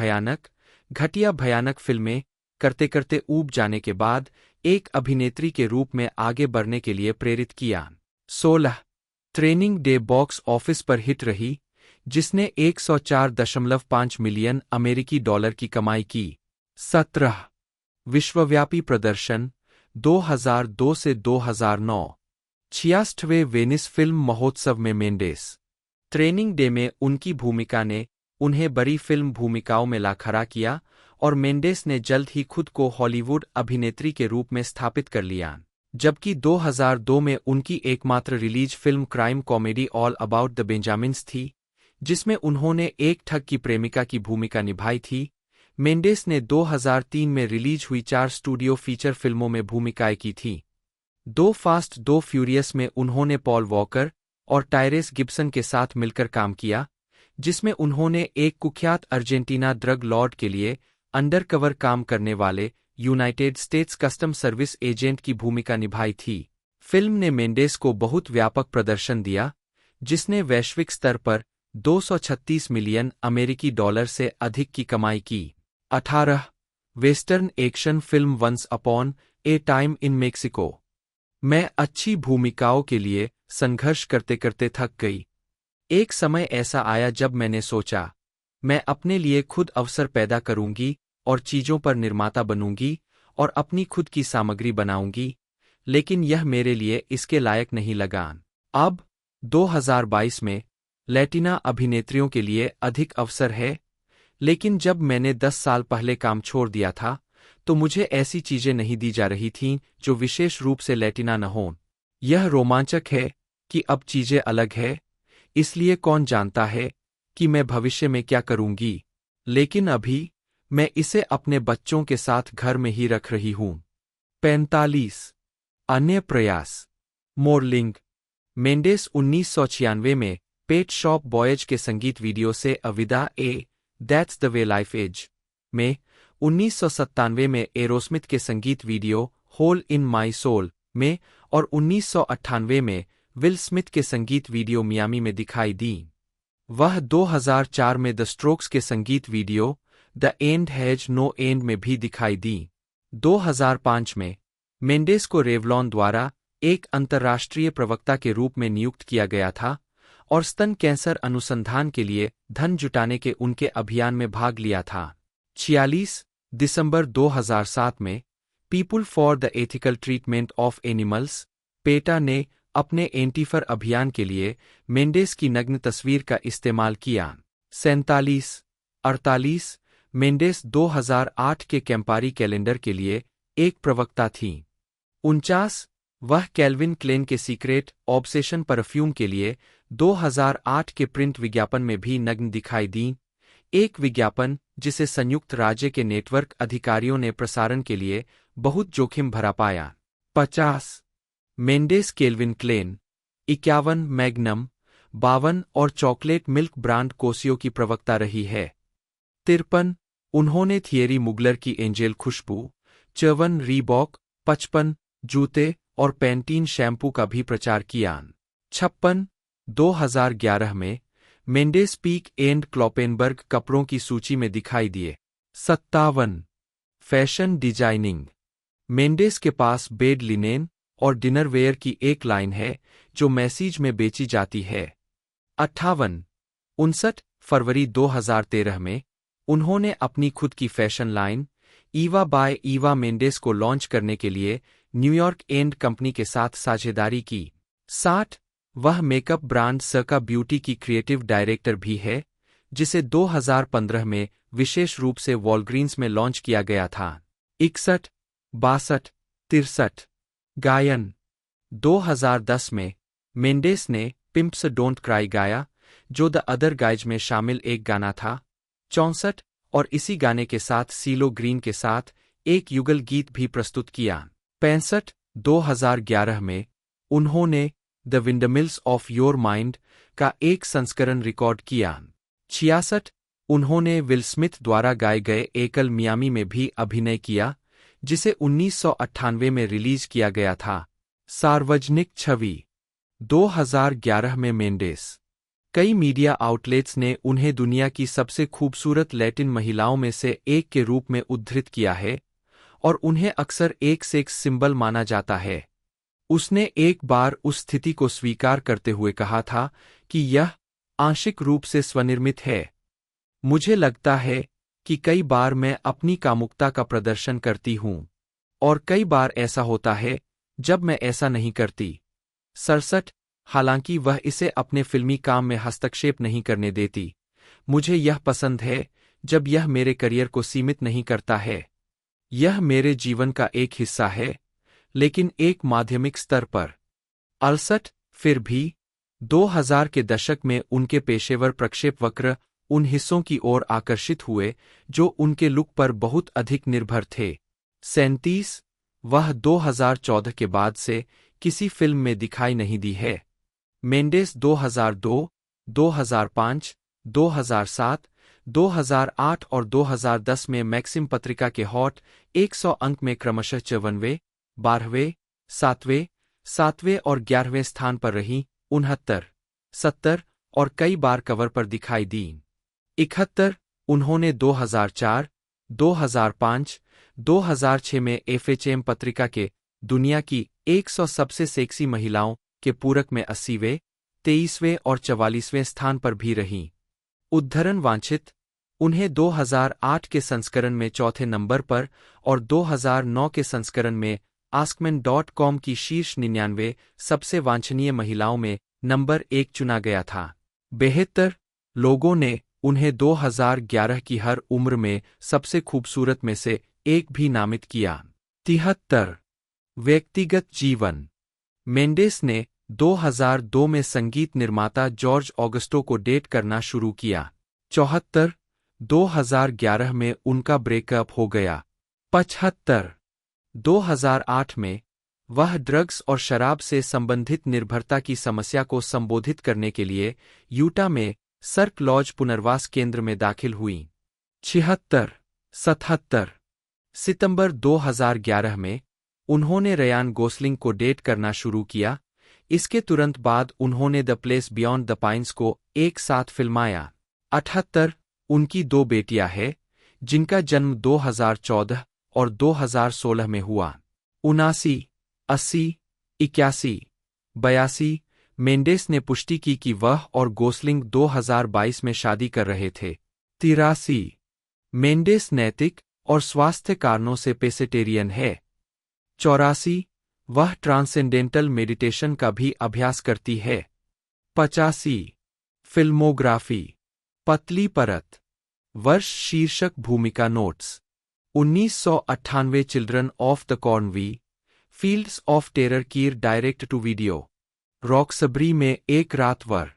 घटिया भयानक फिल्में करते करते ऊब जाने के बाद एक अभिनेत्री के रूप में आगे बढ़ने के लिए प्रेरित किया। 16 ट्रेनिंग डे बॉक्स ऑफिस पर हिट रही, जिसने 104.5 मिलियन अमेरिकी डॉलर की कमाई की। 17 विश्वव्यापी प्रदर्शन 2002 से 2009 66वें वेनिस फिल्म महोत्सव में मेंडेस ट्रेनिंग डे में उनकी भूमिका ने उन्हें बड़ी फिल्म भूमिकाओं में ला खड़ा किया और मेंडेस ने जल्द ही खुद को हॉलीवुड अभिनेत्री के रूप में स्थापित कर लिया, जबकि 2002 में उनकी एकमात्र release film crime comedy All About the Benjamins थी, जिसमें उन्होंने एक ठग की प्रेमिका की भूमिका निभाई थी। मेंडेस ने 2003 में रिलीज हुई 4 स्टूडियो फीचर फिल्मों में भूमिकाएं की थीं। 2 फास्ट 2 फ्यूरियस में उन्होंने पॉल वॉकर और टायरेस गिब्सन के साथ मिलकर काम किया, जिसमें उन्होंने एक कुख्यात अर्जेंटीना ड्रग लॉर्ड के लिए अंडरकवर काम करने वाले United states custom service agent की भूमिका निभाई थी। फिल्म ने मेंडेस को बहुत व्यापक प्रदर्शन दिया, जिसने वैश्विक स्तर पर 236 मिलियन अमेरिकी डॉलर से अधिक की कमाई की। 18 western action film once upon a time in Mexico. मैं अच्छी भूमिकाओं के लिए संघर्ष करते करते थक गई। एक समय ऐसा आया जब मैंने सोचा, मैं अपने लिए खुद अवसर पैदा करूंगी और चीजों पर निर्माता बनूंगी और अपनी खुद की सामग्री बनाऊंगी, लेकिन यह मेरे लिए इसके लायक नहीं लगा। अब 2022 में लैटिना अभिनेत्रियों के लिए अधिक अवसर है, लेकिन जब मैंने 10 साल पहले काम छोड़ दिया था, तो मुझे ऐसी चीजें नहीं दी जा रही थीं जो विशेष रूप से लैटिना न हों। यह रोमांचक है कि अब चीजें अलग है, इसलिए कौन जानता है कि मैं भविष्य में क्या करूंगी, लेकिन अभी मैं इसे अपने बच्चों के साथ घर में ही रख रही हूं। 45 अन्य प्रयास। मॉडलिंग। मेंडेस 1996 में पेट शॉप बॉयज के संगीत वीडियो से अविदा ए That's the Way Life Is में, 1997 में एरोस्मिथ के संगीत video Hole in My Soul में और 1998 में विल स्मिथ के संगीत वीडियो मियामी में दिखाई दी। वह 2004 में द स्ट्रोक्स के संगीत video the end has no end में भी दिखाई दी। 2005 में मेंडेस को रेवलॉन द्वारा एक अंतर्राष्ट्रीय प्रवक्ता के रूप में नियुक्त किया गया था और स्तन कैंसर अनुसंधान के लिए धन जुटाने के उनके अभियान में भाग लिया था। 46 दिसंबर 2007 में people for the ethical treatment of animals PETA ने अपने एंटीफर अभियान के लिए मेंडेस की नग्न तस्वीर का इस्तेमाल किया। 48 मेंडेस 2008 के कैंपारी कैलेंडर के लिए एक प्रवक्ता थी। 49 वह कैल्विन क्लेन के सीक्रेट ऑब्सेशन परफ्यूम के लिए 2008 के प्रिंट विज्ञापन में भी नग्न दिखाई दी, एक विज्ञापन जिसे संयुक्त राज्य के नेटवर्क अधिकारियों ने प्रसारण के लिए बहुत जोखिम भरा पाया। 50 मेंडेस केल्विन क्लेन 51 मैग्नम 52 और चॉकलेट मिल्क ब्रांड कोसियो की प्रवक्ता रही है। 53 उन्होंने थियरी मुगलर की एंजेल खुशबू 54 रीबॉक 55 जूते और पैंटीन शैम्पू का भी प्रचार किया। 56 2011 में मेंडेस पीक एंड क्लॉपेनबर्ग कपड़ों की सूची में दिखाई दिए। 57 फैशन डिजाइनिंग। मेंडेस के पास बेड लिनेन और डिनरवेयर की एक लाइन है जो मैसीज में बेची जाती है। 59 फरवरी 2013 में उन्होंने अपनी खुद की fashion line Eva by Eva Mendes को लॉन्च करने के लिए न्यूयॉर्क एंड कंपनी के साथ साझेदारी की। 60 वह मेकअप ब्रांड सर्का ब्यूटी की क्रिएटिव डायरेक्टर भी है, जिसे 2015 में विशेष रूप से वॉलग्रीन्स में लॉन्च किया गया था। 61 62 63 गायन। 2010 में मेंडेस ने पिंप्स डोंट क्राई गाया, जो द अदर गाइज में शामिल एक गाना था। 64 और इसी गाने के साथ सीलो ग्रीन के साथ एक युगल गीत भी प्रस्तुत किया। 65 2011 में उन्होंने the windmills of your mind का एक संस्करण रिकॉर्ड किया। 66 उन्होंने विल स्मिथ द्वारा गाए गए एकल मियामी में भी अभिनय किया, जिसे 1998 में रिलीज किया गया था। सार्वजनिक छवि। 2011 में मेंडेस कई मीडिया आउटलेट्स ने उन्हें दुनिया की सबसे खूबसूरत लैटिन महिलाओं में से एक के रूप में उद्धृत किया है और उन्हें अक्सर एक सेक्स सिंबल माना जाता है। उसने एक बार उस स्थिति को स्वीकार करते हुए कहा था कि यह आंशिक रूप से स्वनिर्मित है। मुझे लगता है कि कई बार मैं अपनी कामुकता का प्रदर्शन करती हूं और कई बार ऐसा होता है जब मैं ऐसा नहीं करती। 67 हालांकि वह इसे अपने फिल्मी काम में हस्तक्षेप नहीं करने देती। मुझे यह पसंद है जब यह मेरे करियर को सीमित नहीं करता है। यह मेरे जीवन का एक हिस्सा है, लेकिन एक माध्यमिक स्तर पर। 68 फिर भी 2000 के दशक में उनके पेशेवर प्रक्षेपवक्र उन हिस्सों की ओर आकर्षित हुए जो उनके लुक पर बहुत अधिक निर्भर थे। 37 वह 2014 के बाद से किसी फिल्म में दिखाई नहीं दी है। मेंडेस 2002, 2005, 2007, 2008 और 2010 में मैक्सिम पत्रिका के हॉट 100 अंक में क्रमशः 54वें, 12वें, 7वें और 11वें स्थान पर रहीं। 69, 70 और कई बार कवर पर दिखाई दी। 71 उन्होंने 2004, 2005, 2006 में एफएचएम पत्रिका के दुनिया की 100 सबसे सेक्सी महिलाओं के पूरक में 80वें, 23वें और 44वें स्थान पर भी रहीं। उद्धरण वांछित उन्हें 2008 के संस्करण में चौथे नंबर पर और 2009 के संस्करण में आस्कमेन.com की शीर्ष 99 सबसे वांछनीय महिलाओं में नंबर 1 चुना गया था। बेहतर लोगों ने उन्हें 2011 की हर उम्र में सबसे खूबसूरत में से एक भी नामित किया। 73 व्यक्तिगत जीवन। मेंडेस ने 2002 में संगीत निर्माता जॉर्ज ऑगस्टो को डेट करना शुरू किया। 74 2011 में उनका ब्रेकअप हो गया। 75 2008 में वह ड्रग्स और शराब से संबंधित निर्भरता की समस्या को संबोधित करने के लिए यूटा में सर्क लॉज पुनर्वास केंद्र में दाखिल हुईं। 77 सितंबर 2011 में उन्होंने रयान गोसलिंग को डेट करना शुरू किया। इसके तुरंत बाद उन्होंने the place beyond the pines को एक साथ फिल्माया। 78 उनकी 2 बेटियां हैं, जिनका जन्म 2014 और 2016 में हुआ। 79 80 81 82 मेंडेस ने पुष्टि की कि वह और गोसलिंग 2022 में शादी कर रहे थे। 83 मेंडेस नैतिक और स्वास्थ्य कारणों से पेसेटेरियन है। 84 वह ट्रांसेंडेंटल मेडिटेशन का भी अभ्यास करती है। 85 फिल्मोग्राफी। पतली परत। वर्ष शीर्षक भूमिका notes. 1998 Children of the Corn V Fields of Terror कीर डायरेक्ट टू वीडियो। रॉक्सबरी में एक रात वर।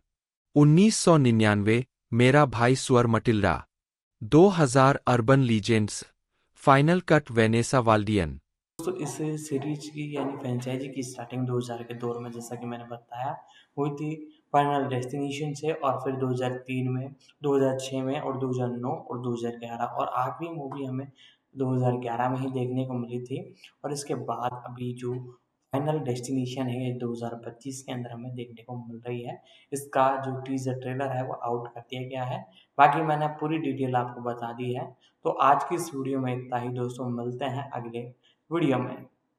1999 मेरा भाई स्वर Matilda. 2000 Urban Legends Final Cut Vanessa वाल्डियन। दोस्तों इस सीरीज की यानी फ्रेंचाइजी की स्टार्टिंग 2000 के दौर में जैसा कि मैंने बताया हुई थी फाइनल डेस्टिनेशन से, और फिर 2003 में, 2006 में और 2009 और 2011, और आखिरी मूवी हमें 2011 में ही देखने को मिली थी। और इसके बाद अभी जो फाइनल डेस्टिनेशन है ये 2025 के अंदर हमें देखने को मिल रही है। इसका जो टीजर ट्रेलर है वो आउट कर दिया गया है। बाकी मैंने पूरी डिटेल आपको बता दी है। तो आज की इस वीडियो में इतना ही दोस्तों, मिलते हैं अगले वीडियो में।